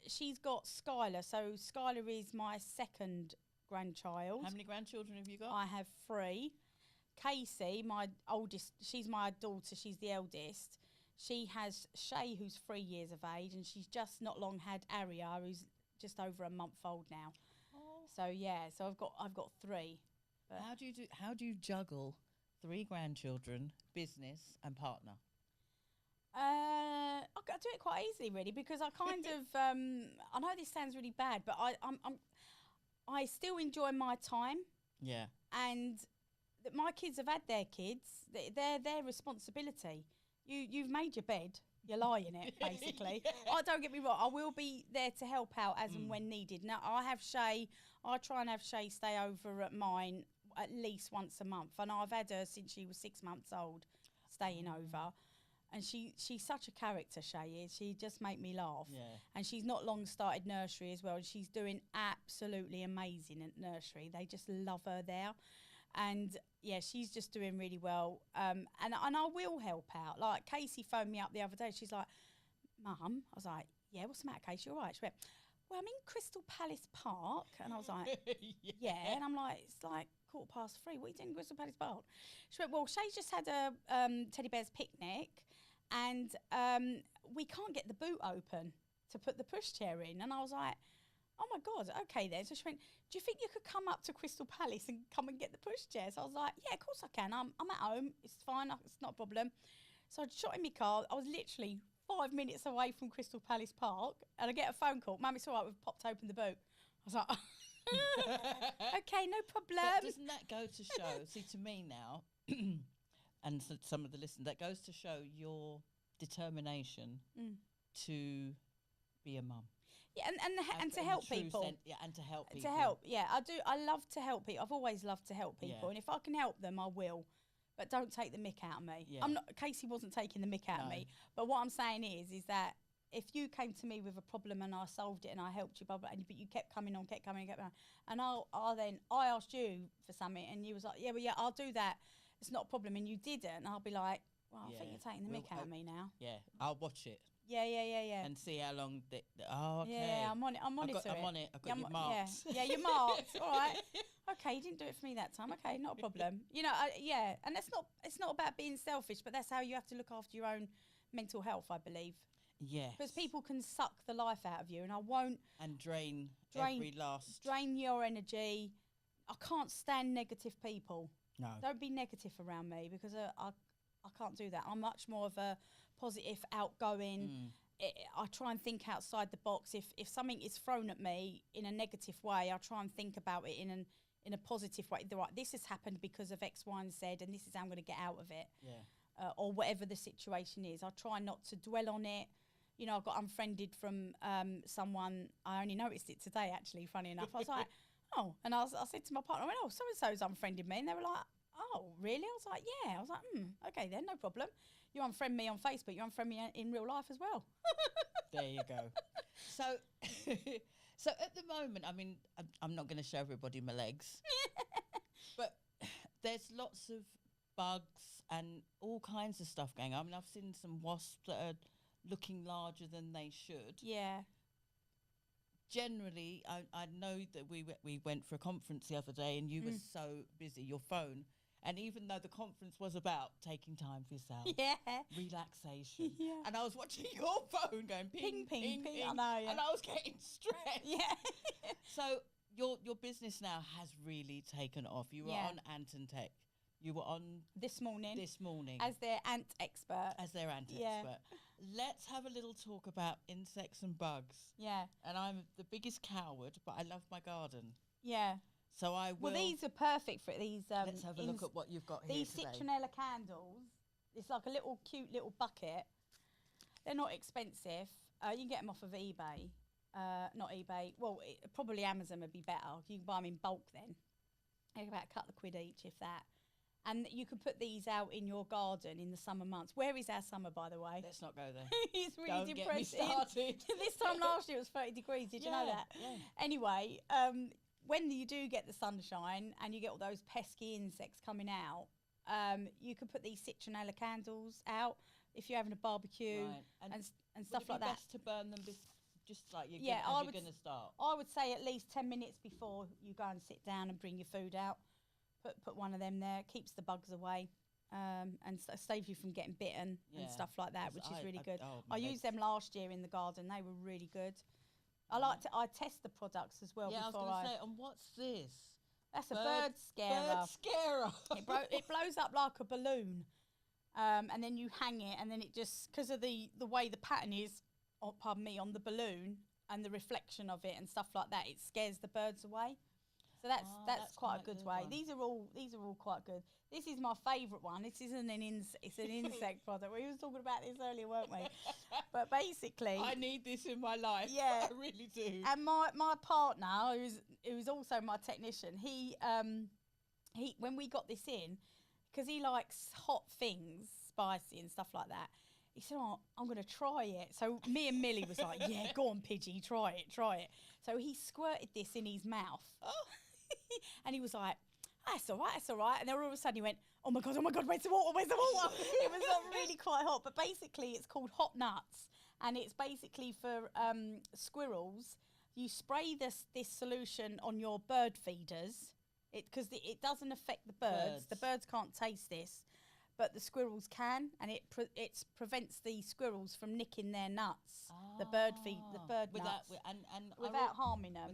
she's got Skylar. So Skylar is my second grandchild. How many grandchildren have you got? I have 3. Casey, my oldest, she's my daughter. She's the eldest. She has Shay, who's 3 years of age, and she's just not long had Aria, who's just over a month old now. Oh. So yeah, so I've got 3. But How do you juggle 3 grandchildren, business, and partner? I do it quite easily, really, because I kind of I know this sounds really bad, but I still enjoy my time, Yeah. and my kids have had their kids. They're their responsibility. You've made your bed. You lie in it, basically. Oh, don't get me wrong. I will be there to help out as and when needed. Now, I try and have Shay stay over at mine at least once a month. And I've had her since she was 6 months old, staying over. And she's such a character, Shay is. She just make me laugh. Yeah. And she's not long started nursery as well. And she's doing absolutely amazing at nursery. They just love her there. And yeah, she's just doing really well. And I will help out. Like Casey phoned me up the other day. She's like, Mum, I was like, yeah, what's the matter, Casey? You all right? She went, well, I'm in Crystal Palace Park. And I was like, yeah. And I'm like, it's like 3:15. What are you doing in Crystal Palace Park? She went, well, Shay's just had a teddy bear's picnic, and we can't get the boot open to put the pushchair in. And I was like, oh my God, okay then. So she went, do you think you could come up to Crystal Palace and come and get the pushchair? So I was like, yeah, of course I can. I'm at home. It's fine. It's not a problem. So I shot in my car. I was literally 5 minutes away from Crystal Palace Park, and I get a phone call. Mum, it's all right, we've popped open the boot. I was like, okay, no problem. But doesn't that go to show, see, to me now, and some of the listeners, that goes to show your determination to be a mum. Yeah, and to help people. And to help people. To help, yeah. I do. I love to help people. I've always loved to help people. Yeah. And if I can help them, I will. But don't take the mick out of me. Yeah. I'm not. Casey wasn't taking the mick out of me. But what I'm saying is that if you came to me with a problem and I solved it and I helped you, blah, blah, but you kept coming on, and I asked you for something and you was like, yeah, I'll do that. It's not a problem. And you didn't. I'll be like, well, I think you're taking the mick out of me now. Yeah, I'll watch it. Yeah. And see how long. Okay. Yeah, I'm on it. I'm on it. I've got your marks. Yeah, you're marked. All right. Okay, you didn't do it for me that time. Okay, not a problem. You know, and it's not about being selfish, but that's how you have to look after your own mental health, I believe. Yes. Because people can suck the life out of you, and I won't. And drain every last. Drain your energy. I can't stand negative people. No. Don't be negative around me, because I can't do that. I'm much more of a positive, outgoing. I try and think outside the box. If something is thrown at me in a negative way, I try and think about it in a positive way. Right, this has happened because of X, Y, and Z, and this is how I'm going to get out of it. Yeah. Or whatever the situation is. I try not to dwell on it. You know, I got unfriended from someone. I only noticed it today, actually, funny enough. I was like, oh. And I said to my partner, I went, oh, so-and-so's unfriended me. And they were like, oh, really? I was like, yeah. I was like, okay then, no problem. You unfriend me on Facebook, you unfriend me in real life as well. There you go. So at the moment, I mean, I'm not going to show everybody my legs, but there's lots of bugs and all kinds of stuff going on. I mean, I've seen some wasps that are looking larger than they should. Yeah. Generally, I know that we went for a conference the other day and you were so busy, your phone. And even though the conference was about taking time for yourself, relaxation, and I was watching your phone going ping, ping, ping. I know, and I was getting stressed. Yeah. So your business now has really taken off. You were on Ant and Tech. You were on this morning as their ant expert. Expert. Let's have a little talk about insects and bugs. Yeah. And I'm the biggest coward, but I love my garden. Yeah. So I will. Well, these are perfect for these. Let's have a look at what you've got here these today. citronella candles. It's like a little cute little bucket. They're not expensive. You can get them off of eBay. Not eBay. Well, probably Amazon would be better. You can buy them in bulk then. They're about a couple of quid each, if that. And you can put these out in your garden in the summer months. Where is our summer, by the way? Let's not go there. It's really depressing. Get me started. This time last year it was 30 degrees. Did you know that? Yeah. Anyway, when you do get the sunshine and you get all those pesky insects coming out, you can put these citronella candles out if you're having a barbecue and stuff like that. Would it be best to burn them just like you're going to start? I would say at least 10 minutes before you go and sit down and bring your food out. Put one of them there. Keeps the bugs away, and saves you from getting bitten and stuff like that, which is really good. I used them last year in the garden. They were really good. I test the products as well. Yeah, before I was going to say. And what's this? That's a bird scarer. Bird scarer. It blows up like a balloon, and then you hang it, and then it just, because of the way the pattern is, on the balloon and the reflection of it and stuff like that, it scares the birds away. So that's quite a good way. One. These are all quite good. This is my favourite one. This isn't it's an insect product. We was talking about this earlier, weren't we? But basically, I need this in my life. Yeah, I really do. And my partner, who's also my technician, he when we got this in, because he likes hot things, spicy and stuff like that. He said, oh, I'm going to try it. So me and Millie was like, yeah, go on, Pidgey, try it. So he squirted this in his mouth. And he was like, that's all right. And then all of a sudden he went, oh my God, where's the water? It was really quite hot. But basically it's called Hot Nuts. And it's basically for squirrels. You spray this solution on your bird feeders, because it doesn't affect the birds. The birds can't taste this, but the squirrels can, and it prevents the squirrels from nicking their nuts, the bird nuts, without harming them.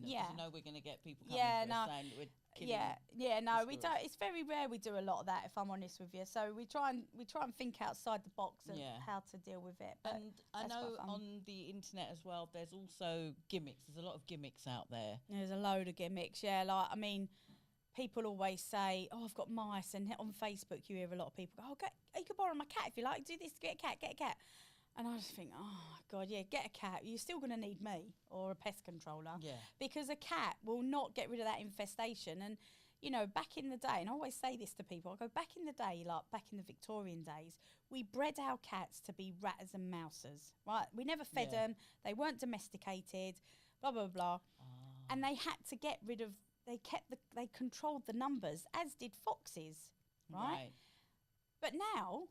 Yeah, I know we're going to get people coming saying that we're killing. We don't. It's very rare we do a lot of that, if I'm honest with you. So we try and think outside the box of how to deal with it. But and I know on the internet as well, there's also gimmicks. There's a lot of gimmicks out there. There's a load of gimmicks. Yeah, like I mean. People always say, oh, I've got mice. And on Facebook, you hear a lot of people go, oh, you can borrow my cat if you like. Do this, get a cat. And I just think, oh, God, yeah, get a cat. You're still going to need me or a pest controller. Yeah. Because a cat will not get rid of that infestation. And, you know, back in the day, and I always say this to people, I go, back in the day, like back in the Victorian days, we bred our cats to be ratters and mousers, right? We never fed them. They weren't domesticated, blah, blah, blah. And they had to get rid of, they controlled the numbers, as did foxes, right? But now,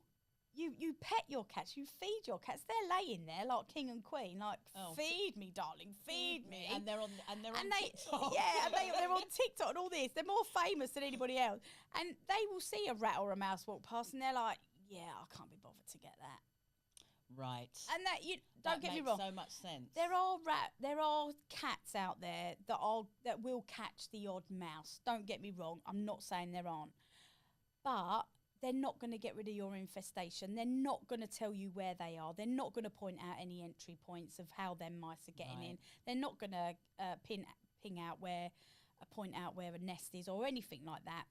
you pet your cats, you feed your cats. They're laying there like king and queen, like feed me, darling, feed me. And they're on TikTok. Yeah, and they're on TikTok and all this. They're more famous than anybody else. And they will see a rat or a mouse walk past, and they're like, "Yeah, I can't be bothered to get that." Right. And that don't get me wrong. So much sense. There are cats out there that will catch the odd mouse. Don't get me wrong. I'm not saying there aren't, but they're not going to get rid of your infestation. They're not going to tell you where they are. They're not going to point out any entry points of how their mice are getting in. They're not going to point out where a nest is or anything like that.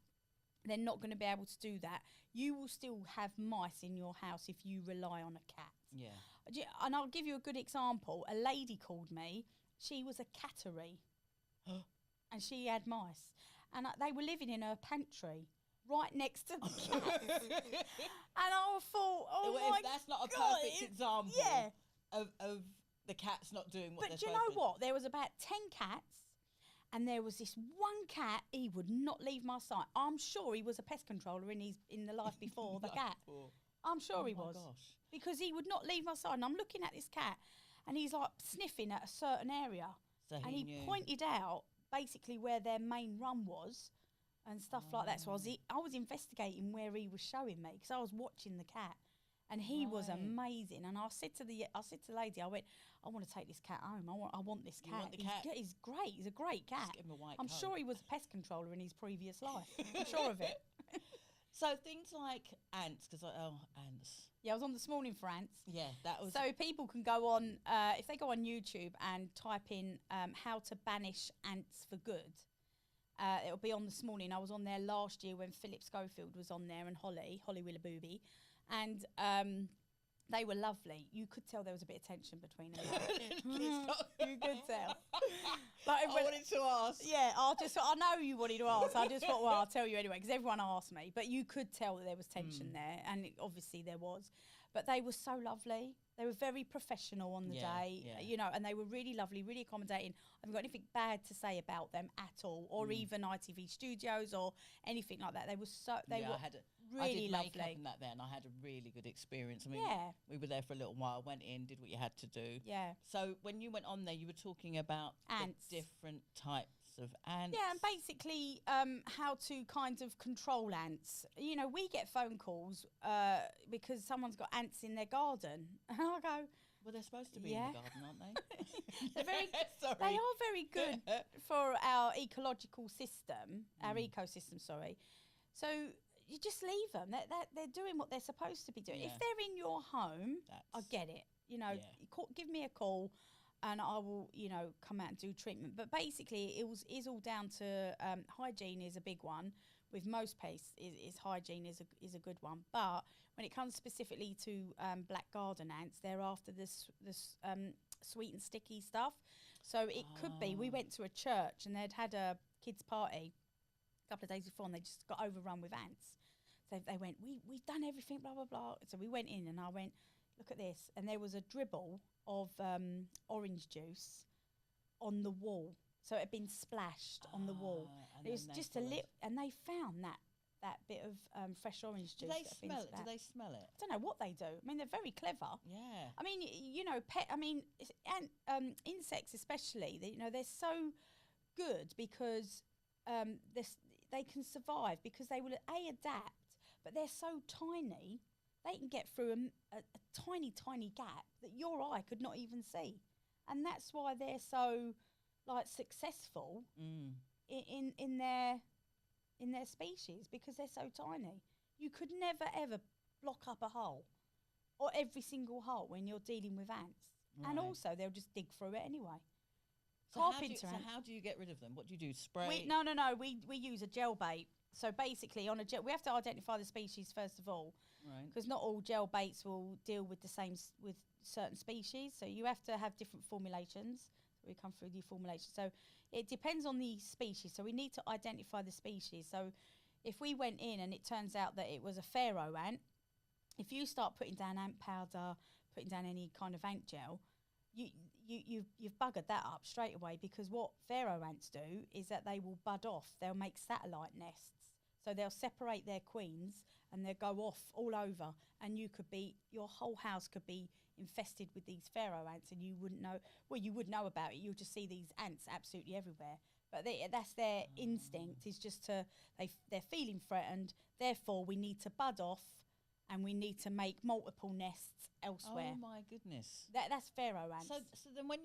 They're not going to be able to do that. You will still have mice in your house if you rely on a cat. Yeah. And I'll give you a good example. A lady called me. She was a cattery. And she had mice. And they were living in her pantry, right next to the cat. And I thought, if that's not a perfect example of the cats not doing what they're supposed to. But do you know what? There was about 10 cats, and there was this one cat, he would not leave my sight. I'm sure he was a pest controller in the life before the cat. I'm sure he was. Gosh. Because he would not leave my side. And I'm looking at this cat, and he's like sniffing at a certain area. So and he pointed out basically where their main run was and stuff like that. So I was investigating where he was showing me, because I was watching the cat, and he was amazing. And I said to the lady, I went, I want to take this cat home. I want this cat. Want the cat? He's great. He's a great cat. Just give him a white I'm coat. sure he was a pest controller in his previous life. I'm sure of it. So things like ants, because ants. Yeah, I was on this morning for ants. Yeah, that was. So people can go on, if they go on YouTube and type in how to banish ants for good, it'll be on this morning. I was on there last year when Philip Schofield was on there, and Holly Willoughby, and they were lovely. You could tell there was a bit of tension between them. You could tell. Like I wanted to ask. Yeah, I know you wanted to ask. I just thought, well, I'll tell you anyway, because everyone asked me. But you could tell that there was tension there, and obviously there was. But they were so lovely. They were very professional on the day, you know, and they were really lovely, really accommodating. I haven't got anything bad to say about them at all, or even ITV Studios or anything like that. They were really I did lovely. makeup and that there, and I had a really good experience. I mean, we were there for a little while, went in, did what you had to do. Yeah. So when you went on there, you were talking about ants. The different types of ants. Yeah, and basically how to kind of control ants. You know, we get phone calls because someone's got ants in their garden. And I go, well, they're supposed to be in the garden, aren't they? They are very good for our ecological system, our ecosystem, sorry. So you just leave them. They're doing what they're supposed to be doing. If they're in your home, I get it. You know, give me a call, and I will, you know, come out and do treatment. But basically, is all down to hygiene is a big one. With most pests, is hygiene is a good one. But when it comes specifically to black garden ants, they're after this sweet and sticky stuff. So it could be, we went to a church and they'd had a kids' party a couple of days before, and they just got overrun with ants. So they went, we've done everything, blah, blah, blah. So we went in, and I went, look at this. And there was a dribble of orange juice on the wall. So it had been splashed on the wall. It was just a little, and they found that bit of fresh orange juice. Do they smell it? I don't know what they do. I mean, they're very clever. Yeah. I mean, you know, insects especially, you know, they're so good because they can survive because they will adapt, but they're so tiny, they can get through a tiny, tiny gap that your eye could not even see. And that's why they're so, like, successful in their species, because they're so tiny. You could never, ever block up a hole, or every single hole, when you're dealing with ants. Right. And also, they'll just dig through it anyway. So how do you get rid of them? What do you do? Spray? No. We use a gel bait. So basically, on a gel, we have to identify the species first of all, right? Because not all gel baits will deal with the same with certain species. So you have to have different formulations. We come through deformulation. So it depends on the species. So we need to identify the species. So if we went in and it turns out that it was a pharaoh ant, if you start putting down ant powder, putting down any kind of ant gel, you've buggered that up straight away, because what pharaoh ants do is that they will bud off. They'll make satellite nests. So they'll separate their queens and they'll go off all over, and your whole house could be infested with these pharaoh ants, and you wouldn't know. Well, you would know about it. You'll just see these ants absolutely everywhere. But that's their instinct, is just they're feeling threatened. Therefore, we need to bud off, and we need to make multiple nests elsewhere. Oh my goodness. That's pharaoh ants. So then when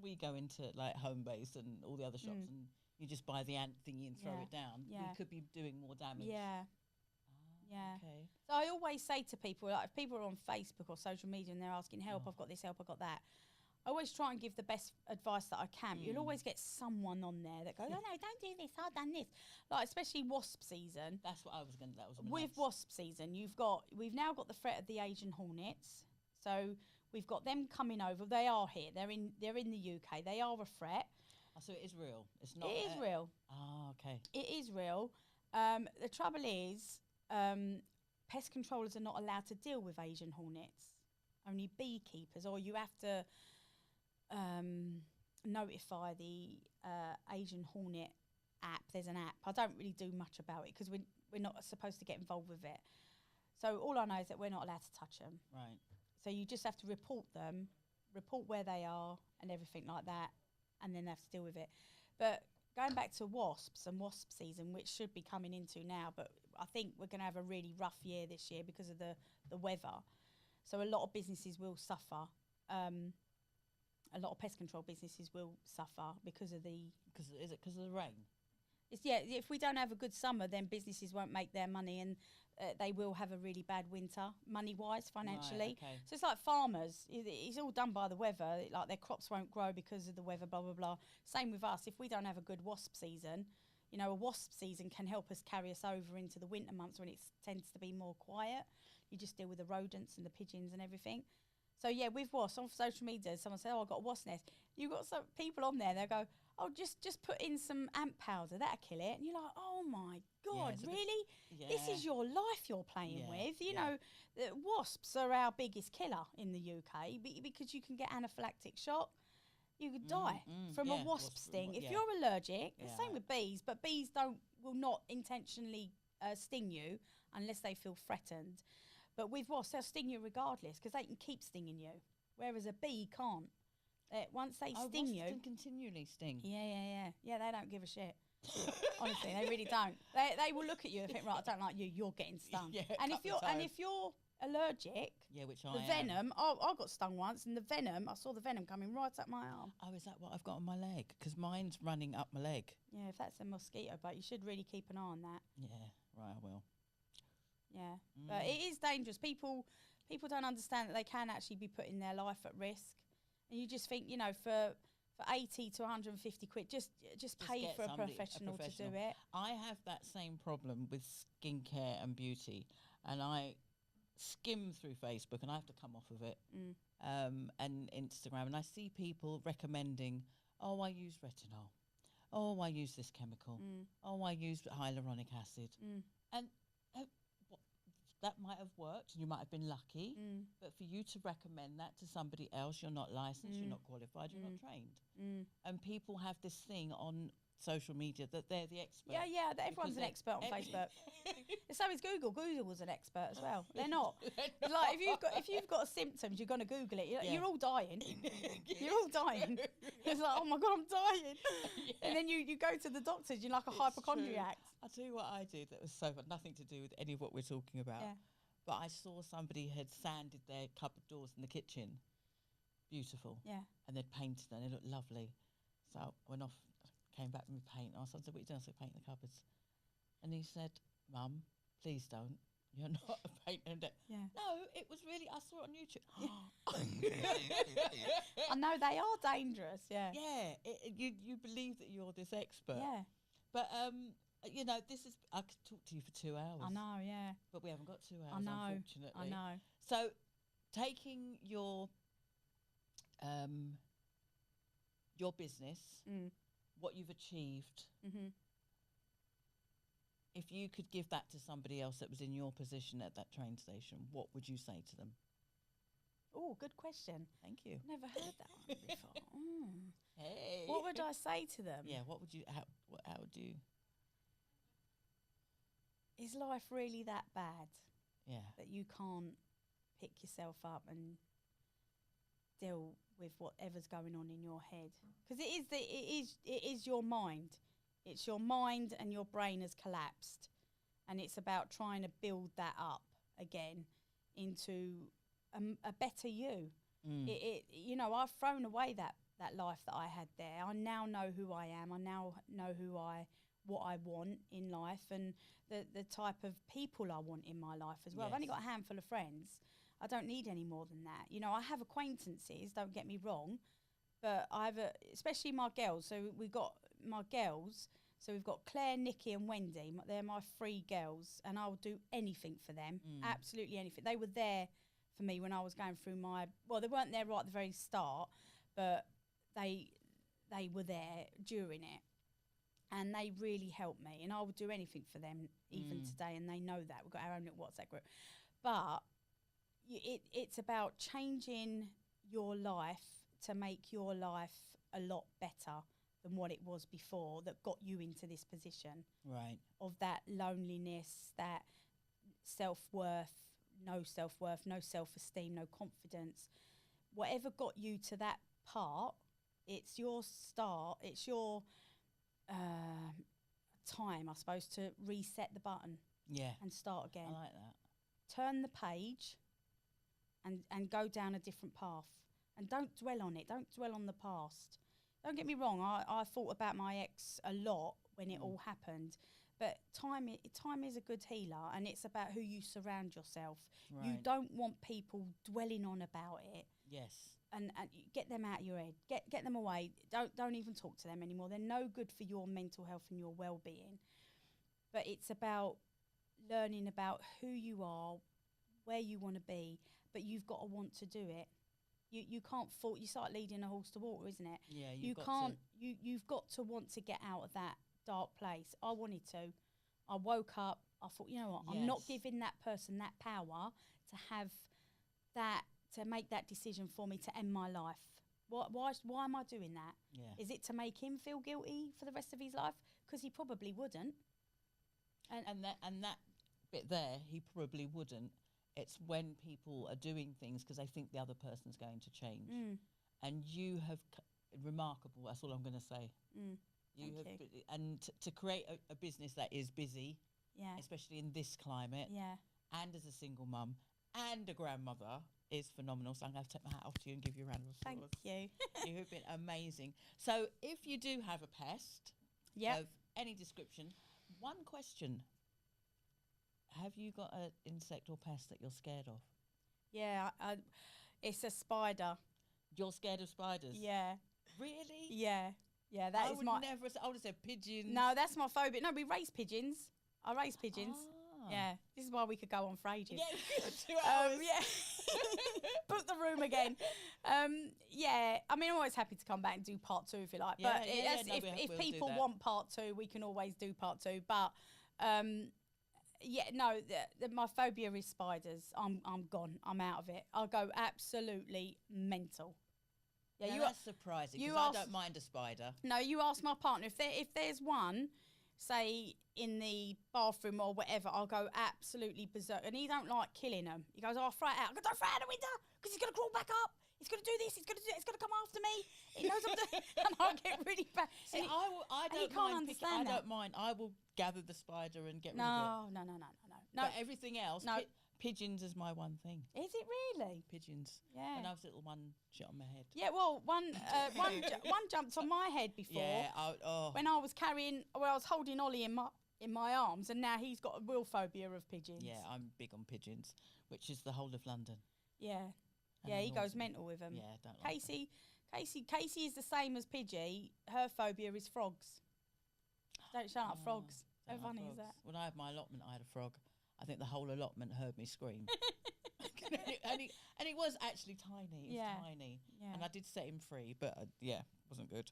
we go into like Home Base and all the other shops and you just buy the ant thingy and throw it down, we could be doing more damage. Yeah. Yeah. Okay. So I always say to people, like, if people are on Facebook or social media and they're asking help, I've got this help, I've got that, I always try and give the best advice that I can. You'll always get someone on there that goes, oh no, don't do this, I've done this. Like, especially wasp season. That's what I was going to, that was With wasp season, we've now got the threat of the Asian hornets. So we've got them coming over. They are here. They're in the UK. They are a threat. Oh, so it is real. It's not. It is real. Oh, okay. It is real. The trouble is, pest controllers are not allowed to deal with Asian hornets. Only beekeepers, or you have to notify the Asian hornet app. There's an app. I don't really do much about it because we're not supposed to get involved with it. So all I know is that we're not allowed to touch them. Right. So you just have to report them, report where they are and everything like that, and then they have to deal with it. But going back to wasps and wasp season, which should be coming into now, but I think we're going to have a really rough year this year because of the weather. So a lot of businesses will suffer. A lot of pest control businesses will suffer because of the... Is it because of the rain? If we don't have a good summer, then businesses won't make their money, and they will have a really bad winter, money-wise, financially. Right, okay. So it's like farmers. It's all done by the weather. Like, their crops won't grow because of the weather, blah, blah, blah. Same with us. If we don't have a good wasp season, a wasp season can help us carry us over into the winter months when it tends to be more quiet. You just deal with the rodents and the pigeons and everything. So, yeah, with wasps, on social media, someone said, I've got a wasp nest. You've got some people on there, they'll go, oh, just put in some ant powder, that'll kill it. And you're like, oh, my God, really? This is your life you're playing with. You know, wasps are our biggest killer in the UK because you can get anaphylactic shock. You could die from a wasp sting. If you're allergic, same with bees, but bees will not intentionally sting you unless they feel threatened. But with wasps, they'll sting you regardless because they can keep stinging you, whereas a bee can't. Once they sting you... Wasps can continually sting. Yeah, they don't give a shit. Honestly, they really don't. They will look at you and think, right, I don't like you, you're getting stung. And if you're allergic, which the venom, I got stung once, and the venom, I saw the venom coming right up my arm. Oh, is that what I've got on my leg? Because mine's running up my leg. Yeah, if that's a mosquito bite, you should really keep an eye on that. Yeah, right, I will. Yeah, but it is dangerous. People don't understand that they can actually be putting their life at risk. And you just think, for 80 to 150 quid, just pay for a professional to do it. I have that same problem with skincare and beauty, and I skim through Facebook, and I have to come off of it, and Instagram, and I see people recommending, oh, I use retinol, oh, I use this chemical, oh, I use hyaluronic acid, and that might have worked, and you might have been lucky, but for you to recommend that to somebody else, you're not licensed, you're not qualified, you're not trained. And people have this thing on social media that they're the expert. Yeah, everyone's an expert on Facebook. So is Google. Google was an expert as well. They're not. Like, if you've got symptoms, you're going to Google it. You're all dying. You're all dying. It's like, oh my God, I'm dying. And then you go to the doctors, you're like a hypochondriac. I'll tell you what I did that was so fun, nothing to do with any of what we're talking about. Yeah. But I saw somebody had sanded their cupboard doors in the kitchen. Beautiful. Yeah. And they'd painted them. They looked lovely. So I went off, came back with paint. I said, what are you doing? I said, painting the cupboards. And he said, Mum, please don't. You're not a painter. Yeah. No, it was really, I saw it on YouTube. I know, they are dangerous, yeah. Yeah, you believe that you're this expert. Yeah. But, I could talk to you for 2 hours. I know, yeah. But we haven't got 2 hours, I know, unfortunately. I know. So taking your your business, Mm. what you've achieved, Mm-hmm. if you could give that to somebody else that was in your position at that train station, what would you say to them? Oh, good question. Thank you. Never heard that one before. Mm. Hey. What would I say to them? Yeah, what would you, how would you, Is life really that bad yeah. that you can't pick yourself up and deal with whatever's going on in your head? Because it is your mind. It's your mind, and your brain has collapsed, and it's about trying to build that up again into a better you. You know, I've thrown away that life that I had there. I now know who I am. I now know what I want in life, and the type of people I want in my life as well. I've only got a handful of friends. I don't need any more than that. You know, I have acquaintances, don't get me wrong, but especially my girls. So we've got my girls. So we've got Claire, Nikki and Wendy. They're my 3 girls, and I'll do anything for them, absolutely anything. They were there for me when I was going through they weren't there right at the very start, but they were there during it. And they really helped me, and I would do anything for them even today, and they know that. We've got our own little WhatsApp group. But it's about changing your life to make your life a lot better than what it was before, that got you into this position. Right. Of that loneliness, that self-worth, no self-esteem, no confidence. Whatever got you to that part, it's your start, it's your time, I suppose, to reset the button. Yeah. And start again. I like that. Turn the page and go down a different path. And don't dwell on it. Don't dwell on the past. Don't get me wrong, I thought about my ex a lot when it all happened. But time is a good healer, and it's about who you surround yourself. Right. You don't want people dwelling on about it. Yes. And you get them out of your head. Get them away. Don't even talk to them anymore. They're no good for your mental health and your well-being. But it's about learning about who you are, where you want to be, but you've got to want to do it. You can't fall. You start leading a horse to water, isn't it? Yeah. You've got to want to get out of that dark place. I wanted to. I woke up. I thought, you know what? I'm not giving that person that power to have that, to make that decision for me to end my life. Why am I doing that? Yeah. Is it to make him feel guilty for the rest of his life? Because he probably wouldn't. And that bit there, he probably wouldn't. It's when people are doing things because they think the other person's going to change. And you have remarkable. That's all I'm going to say. And to create a business that is busy, especially in this climate, and as a single mum and a grandmother, is phenomenal. So I'm going to take my hat off to you and give you a round of applause. Thank you. You have been amazing. So if you do have a pest of any description, one question: have you got an insect or pest that you're scared of? Yeah, it's a spider. You're scared of spiders? Yeah. Really? Yeah. Yeah, that is my... I would have said pigeons. No, that's my phobia. No, we raise pigeons. I raise pigeons. Yeah, this is why we could go on for ages. Yeah, 2 hours. Book the room again. Yeah, I mean, I'm always happy to come back and do part 2 if you like. But if people want part 2, we can always do part 2. But my phobia is spiders. I'm gone. I'm out of it. I'll go absolutely mental. Yeah, that's surprising because I don't mind a spider. No, you ask my partner if there's one, say in the bathroom or whatever, I'll go absolutely berserk. And he don't like killing them. He goes, "Oh, I'll throw it out." I go, "Don't throw it out the window because he's gonna crawl back up. He's gonna do this. He's gonna do it. It's gonna come after me. He knows I'm doing." And I'll get really bad. See, I don't mind. I will gather the spider and get rid of it. No. But everything else, no. Pigeons is my one thing. Is it really? Pigeons. Yeah. When I was little, one shit on my head. Yeah, well, one jumped on my head before. Yeah. When I was I was holding Ollie in my arms, and now he's got a real phobia of pigeons. Yeah, I'm big on pigeons, which is the whole of London. Yeah. And he goes mental with them. Yeah, don't like Casey is the same as Pidgey. Her phobia is frogs. Don't shut up, frogs. How funny is that? When I had my allotment, I had a frog. I think the whole allotment heard me scream. and And it was actually tiny. It was tiny. Yeah. And I did set him free, but wasn't good.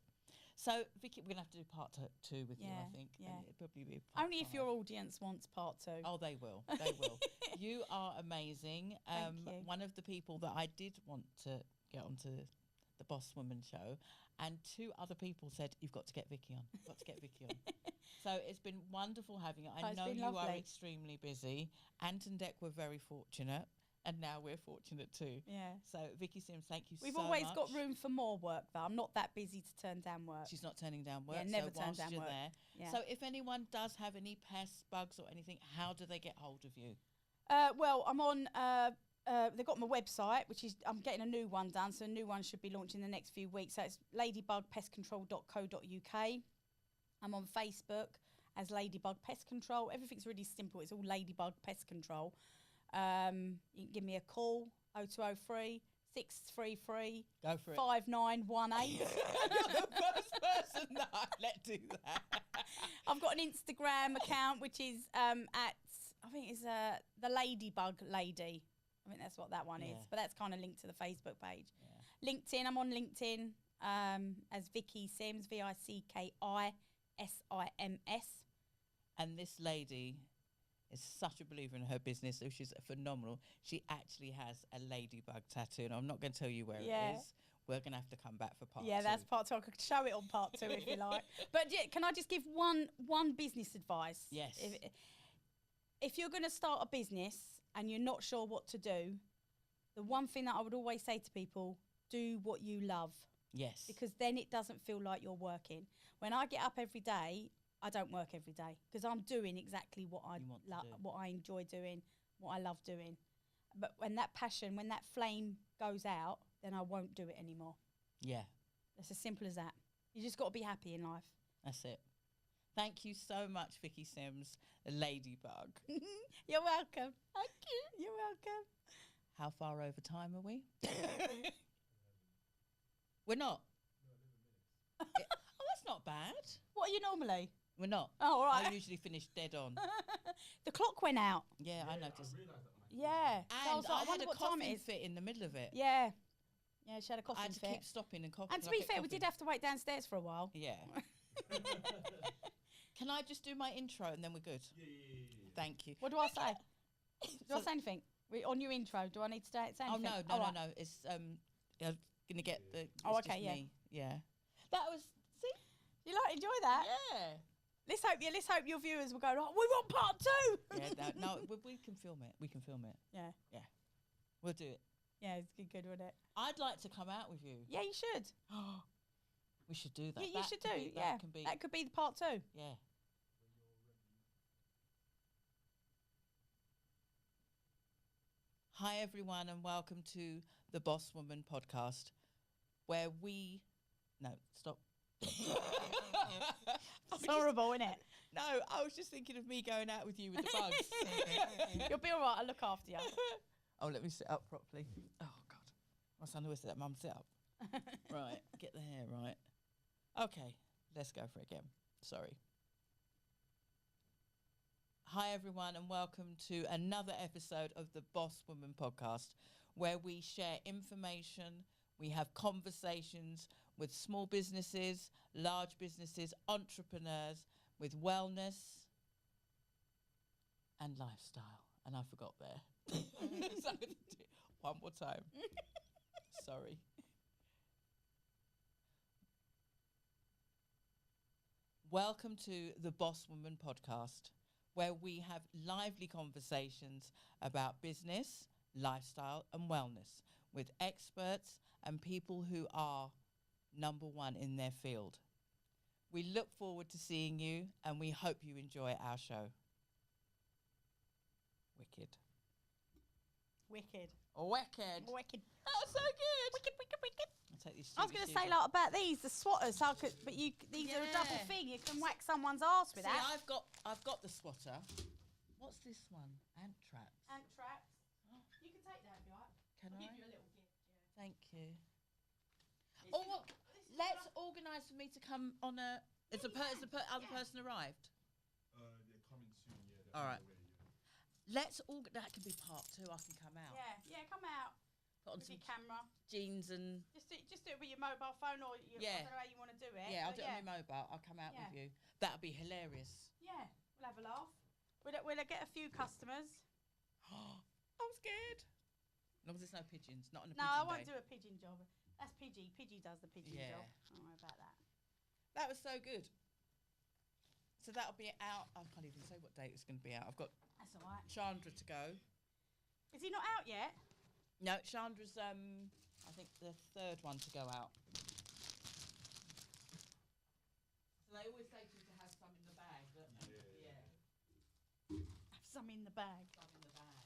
So, Vicky, we're going to have to do part two with you, I think. Yeah. And it'll probably be part Only if 5. your audience wants part 2. Oh, they will. They will. You are amazing. Thank you. One of the people that I did want to get onto the Boss Woman show, and 2 other people said, you've got to get Vicky on. You've got to get Vicky on. So it's been wonderful having you. I know you are extremely busy. Ant and Dec were very fortunate. And now we're fortunate too. Yeah. So, Vicky Sims, thank you We've so much. always got room for more work, though. I'm not that busy to turn down work. She's not turning down work. Yeah, never so turn down you're work. There. Yeah. So, if anyone does have any pests, bugs, or anything, how do they get hold of you? Well, I'm on. They've got my website, which is I'm getting a new one done, so a new one should be launching in the next few weeks. So it's ladybugpestcontrol.co.uk. I'm on Facebook as Ladybug Pest Control. Everything's really simple. It's all Ladybug Pest Control. You can give me a call, 0203 633 Go for it. 5918. You're the first person that I let do that. I've got an Instagram account, which is at, I think it's the Ladybug Lady. I think that's what that one is. But that's kind of linked to the Facebook page. Yeah. LinkedIn, I'm on LinkedIn as Vicky Sims, VICKISIMS. And this lady is such a believer in her business, so she's phenomenal. She actually has a ladybug tattoo, and I'm not going to tell you where it is. We're going to have to come back for part 2. Yeah, that's part 2. I could show it on part 2 if you like. But can I just give one business advice? Yes. If you're going to start a business and you're not sure what to do, the one thing that I would always say to people, do what you love. Yes. Because then it doesn't feel like you're working. When I get up every day, I don't work every day because I'm doing exactly what I love, what I enjoy doing, what I love doing. But when that passion, when that flame goes out, then I won't do it anymore. Yeah. It's as simple as that. You just got to be happy in life. That's it. Thank you so much, Vicky Sims, the ladybug. You're welcome. Thank you. You're welcome. How far over time are we? We're not. Oh, that's not bad. What are you normally? We're not. Oh, all right. I usually finish dead on. The clock went out. Yeah, I noticed. Yeah. And so I had a what time it coughing is. fit in the middle of it. Yeah. Yeah, she had a coughing I had to fit. keep stopping and coughing. And to be fair, we did have to wait downstairs for a while. Yeah. Can I just do my intro and then we're good? Yeah. Thank you. What do I say? Do I say anything? On your intro, do I need to say anything? Oh, no. It's, I'm going to get the... Oh, okay, yeah. Me. Yeah. That was... See? You enjoy that? Yeah. Let's hope your viewers will go, oh, we want part 2. Yeah, no, we can film it. We can film it. Yeah. Yeah. We'll do it. Yeah, it's good, wouldn't it? I'd like to come out with you. Yeah, you should. We should do that. Yeah, you should do. Yeah. That could be the part 2. Yeah. Hi, everyone, and welcome to the Boss Woman podcast, where we... No, stop. It's horrible, isn't it? No, I was just thinking of me going out with you with the bugs. You'll be all right. I'll look after you. Oh, let me sit up properly. Oh, God. My son always said that. Mum, sit up. Right, get the hair right. Okay, let's go for it again. Sorry. Hi, everyone, and welcome to another episode of the Boss Woman podcast, where we share information, we have conversations with small businesses, large businesses, entrepreneurs, with wellness and lifestyle. And I forgot there. So I'm gonna do it one more time. Sorry. Welcome to the Boss Woman podcast, where we have lively conversations about business, lifestyle, and wellness with experts and people who are number one in their field. We look forward to seeing you, and we hope you enjoy our show. Wicked. That was so good. Wicked. I'll take these. I was going to say about these, the swatters. These are a double thing. You can whack someone's arse with See, that. I've got the swatter. What's this one? Ant traps. Ant traps. You can take that, right? Can I'll I? give you a little gift. Yeah. Thank you. Oh, well, let's organise for me to come on a. Has the other person arrived? They're coming soon. Yeah. All right. Let's that can be part 2. I can come out. Yeah, come out. But put on with some your camera. jeans and Just do it with your mobile phone or your, I Yeah. don't know how you want to do it. yeah, I'll but do it on my mobile. I'll come out Yeah. with you. That'll be hilarious. Yeah, we'll have a laugh. We'll get a few customers. I'm scared. As long as there's no pigeons, not on a No, pigeon I won't day. do a pigeon job. That's Pidgey. Pidgey does the pigeon Yeah. job. Don't worry about that. That was so good. So that'll be out. I can't even say what date it's going to be out. I've got That's all right. Chandra to go. Is he not out yet? No, Chandra's I think the third one to go out. So they always say to you to have some in the bag, but Have some in the bag. some in the bag.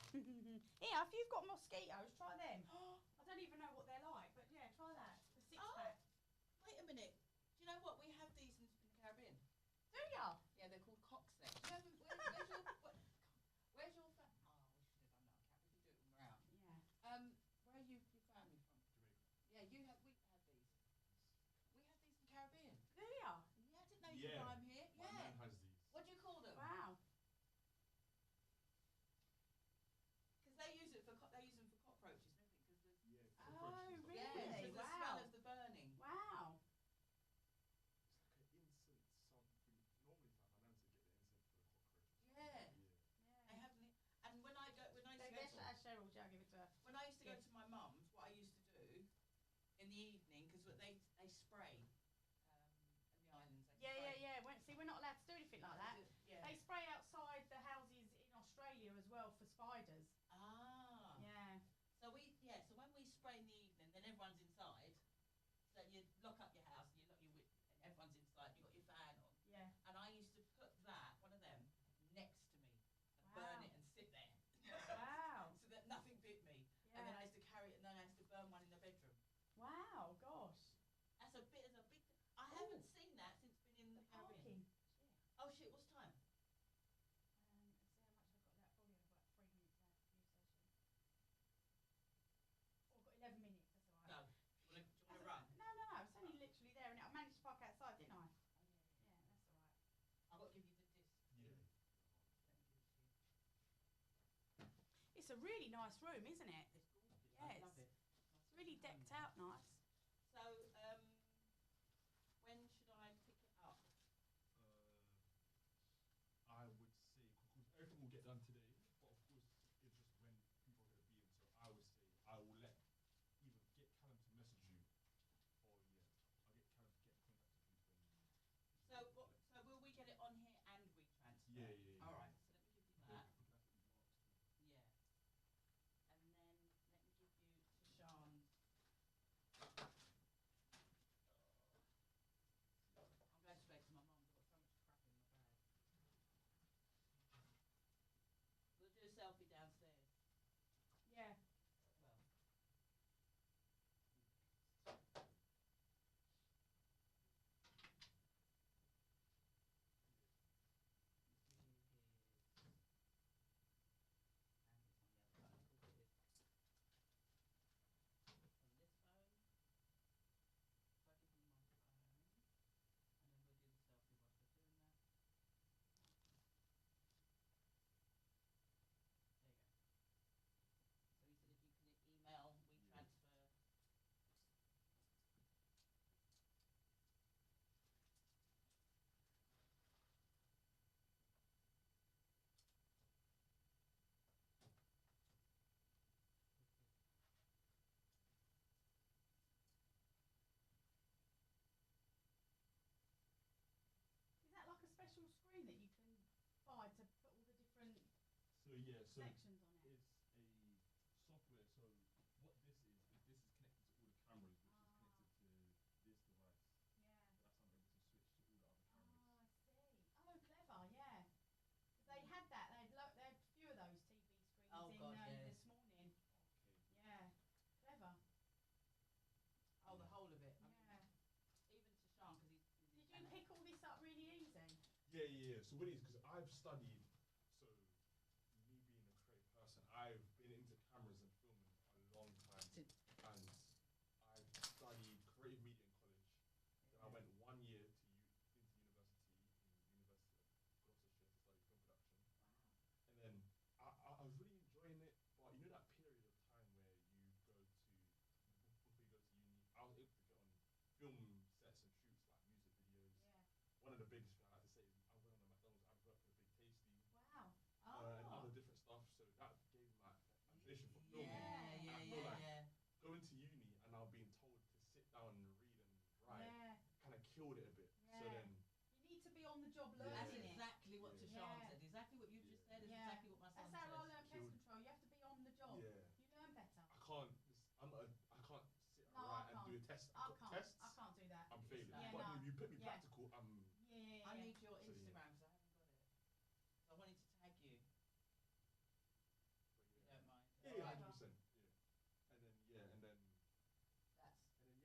Here, if you've got mosquitoes, try them. I don't even know what they're like, but yeah, try that. The 6-pack. Wait a minute. Do you know what? We have these in the Caribbean. Do ya? Yeah, they're called cocksnecks. Where's your family? Oh, we should have done that on camera. We can do it when we're out. Yeah. Where are your family from? Jamaica. Yeah, we have these. We have these in the Caribbean. Do ya? Yeah, I didn't know you could buy them here. My man has these. What do you call them? Wow. Because they use them for cockroaches and everything. Yeah, Oh, cockroaches and stuff. really? Yeah, because the Wow. smell of the burning. Wow. It's like an incense something. Normally, it's like my nan said, get the incense for the cockroaches. Yeah, Yeah. they have. And when I used to go Cheryl, Joe, give it to her. when I used to go to my mum's, what I used to do in the evening, because they spray in the islands. Yeah. See, we're not allowed to do anything like that. Yeah. They spray outside the houses in Australia as well for spiders. Ah. Yeah. So when we spray in the evening, then everyone's inside. So you lock up your house and you lock your and everyone's inside. You've got your fan on. Yeah. And I used to put one of them, next to me and Wow. burn it and sit there. Wow. So that nothing bit me. Yeah. And then I used to carry it and then I used to burn one in the bedroom. Wow. Gosh. That's a big. I haven't seen that since been in the Caribbean. Parking. Oh shit! What's time? Let's see how much I've got left. Probably about 3 minutes left. Few sessions. Oh, I've got 11 minutes. That's all right. No. Do you want to run? No. It's only literally there, and I managed to park outside, didn't I? Yeah, that's all right. I've got to give you the disc. Yeah. It's a really nice room, isn't it? It's gorgeous. Yeah, I love it. It's really decked out nice. So, when should I pick it up? I would say, because everything will get done today, but of course, it's just when people are going to be in. So I would say I will either get Callum to message you, or I'll get Callum to get in contact with you when. So will we get it on here and retransfer? Yeah. All right. So let me give you that. We can have it marked too. Yeah. And then let me give you Tashan's. I'm going straight to my mum's. I've got so much crap in my bag. We'll do a selfie downstairs. Yeah. Well. Email, we transfer. Is that like a special screen that you can buy to put all the different So yeah, so sections on it? it's a software. So what this is connected to all the cameras, which is connected to this device. Yeah. That's how I'm able to switch to all the other cameras. Oh, I see. Oh, clever. Yeah. 'Cause they had that. They had a few of those TV screens Oh, in God, yeah. this morning. Okay. Yeah. Clever. Oh, the whole of it. I Yeah. mean, even Tashan, because he's Did you pick all this up really easy? Yeah. So what it is, because I've studied, so me being a creative person, I've been into cameras and filming a long time, and I've studied creative media in college. Then I went 1 year into university in University of Gloucestershire to study film production. Wow. And then I was really enjoying it, but you know that period of time where you go to killed it a bit. So Yeah. then, You need to be on the job Yeah. That's learning it. exactly what Yeah. Tashawn Yeah. said. Exactly what you just said is Yeah. exactly what my son That's how I says. learned pest Killed. control. You have to be on the job. yeah, You learn better. I can't. I'm not. I can't sit No, around I and do a can't. test. I can't. Tests. I can't do that. I'm failing. Yeah, But no. if you put me Yeah. practical, I'm. Yeah. I need your So, yeah. Instagram because I haven't got it. So I wanted to tag you. If you don't mind. Yeah, Alright. 100%. Yeah, and then That's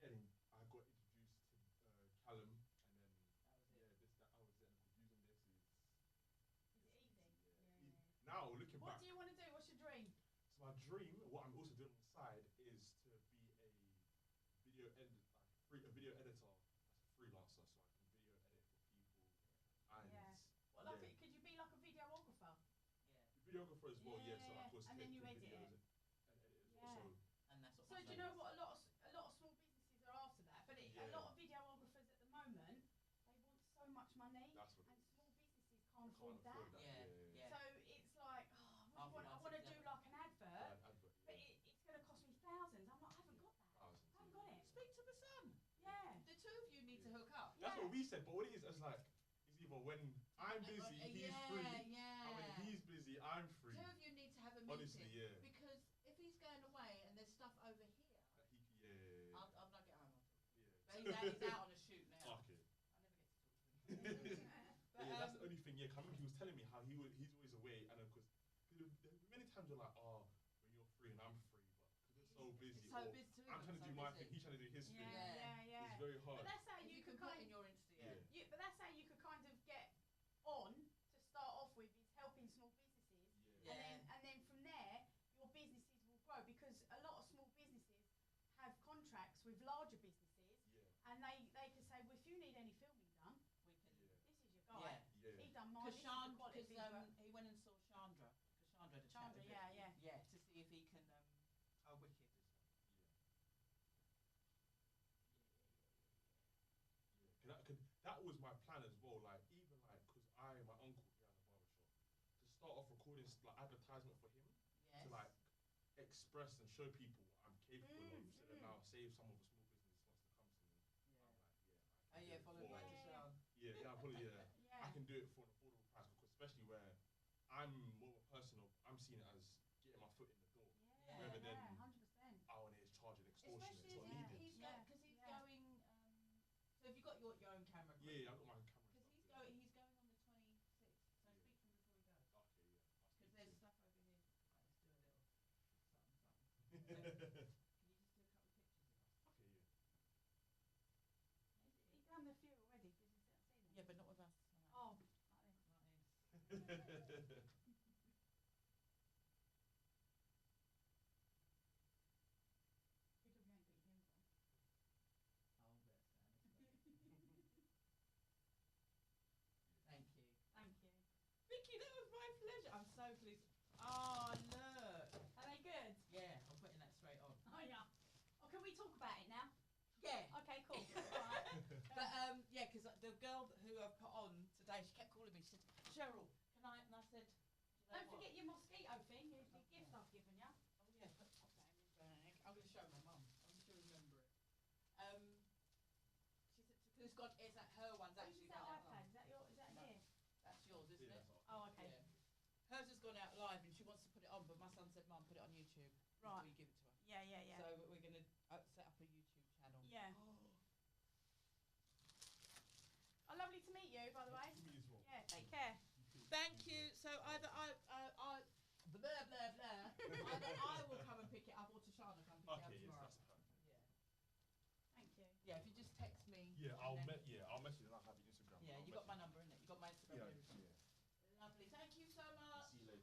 then I got introduced to Callum, and then that was it. yeah, this that I was it. And using this is Is it easy? yeah. Yeah. Now looking What back, do you want to do? What's your dream? so my dream, what I'm also doing on the side, is to be a video edit, like a video editor as a freelancer, so I can video edit for people. And Yeah. Well, yeah. like, could you be like a videographer? Yeah. videographer as well, yeah. So Yeah. of course, And then you take edit videos it. and edit as Yeah. well. And that's what So my do son you know does. what a lot of small businesses are after that? But a Yeah. lot of videographers at the moment, they want so much money, That's what and it is. small businesses I can't afford that. Yeah, yeah. So it's like, oh, Half what do you want? I and half want to do together. like an advert, Advert, but yeah. it's going to cost me thousands. I'm like, I haven't got that. Thousands, I haven't yeah. got it. Speak to my son. Yeah. The two of you need to Yeah. hook up. That's Yeah. what we said, but what it is like, it's either when I'm busy, he's yeah, free, yeah. and when he's busy, I'm free. Two of you need to have a meeting. Honestly, yeah. Because if he's going away and there's stuff over here, That he, yeah. I'll not get home. I'll talk to him. Yeah. But he's out on a shoot now. Okay. I never get to talk to him. But yeah, that's the only thing. Yeah, coming, he was telling me how he's always away, and of course, many times we're like, oh, when you're free and I'm free, but because we're so busy, It's so or busy too, I'm trying to so do my busy. thing, he's trying to do his thing. Yeah. It's very hard. But that's how If you you could can put kind in your Insta, yeah. but that's how you could kind of get on to start off with, is helping small businesses. Yeah. And then from there, your businesses will grow, because a lot of small businesses have contracts with larger businesses, Yeah. and they can say, well, if you need any filming done, We can. Yeah. this is your guy. Yeah. He done mine. Because This is the quality he went and saw Chandra. Chandra had a chat Chandra, with yeah, him. yeah. Yeah, to see if he can. Oh, wicked as well. Yeah. That was my plan as well. Like even like, cause my uncle he has a barber shop, to start off recording like advertisement for him, Yes. to like express and show people what I'm capable of. So that now, say if some of a small business wants to come to me, Yeah. I'm like, yeah, Oh I yeah, can followed do by it for, Tashawn. yeah, probably yeah. Yeah. I can do it for an affordable price, because especially where I'm more a person of, I'm seeing it as getting my foot in the door. Yeah, Rather than 100%. oh, and it's charging extortion. Especially It's not as needed. he's Yeah. because he's Yeah. going. So have you got your own camera? Yeah, I've got my camera. Because and he's stuff, going. He's going on the 26th. So Yeah. speak to him before he goes. yeah. Okay, yeah. I'll Because speak there's to stuff over here. Right, let's do a little something, something. him. Can you just do a couple of pictures of us? Okay, yeah. He's done a few already, because he's seen them. Yeah, but not with us. Oh, like this. Like this. Good job you ain't got your heels on. Oh, that's Thank you. Thank you. Vicky, that was my pleasure. I'm so pleased. Oh, look. Are they good? Yeah, I'm putting that straight on. Oh, yeah. Oh, can we talk about it now? Yeah. Okay, cool. All right. But yeah, because the girl who I've put on today, she kept calling me. She said, "Cheryl, can I?" And I said, "Do you know Don't what?" forget your mosquito thing, the gift I've given you. Oh yeah, pop that in my bag. I'm going to show my mum. I'm sure remember it. She said, "Who's got? Is that her one's Whose actually is that gone out iPad? live. Is that No. here? That's yours, isn't Yeah, it? that's Oh, okay. Yeah. Hers has gone out live and she wants to put it on, but my son said, "Mum, put it on YouTube Right. before you give it to her." Yeah. So we're going to set up a YouTube channel. Yeah. Oh, lovely to meet you, by the way. Me as well. Yeah, take care. Thank you. So either I blah blah blah. Either I will come and pick it up, or Tashana come pick Okay, it yes, up tomorrow. that's perfect. Yeah. Thank you. Yeah. If you just text me. Yeah, and I'll then- message and I'll have your Instagram. Yeah, I'll you got my message. number, innit? You got my Instagram. Yeah, and everything. yeah. Lovely. Thank you so much. See you later.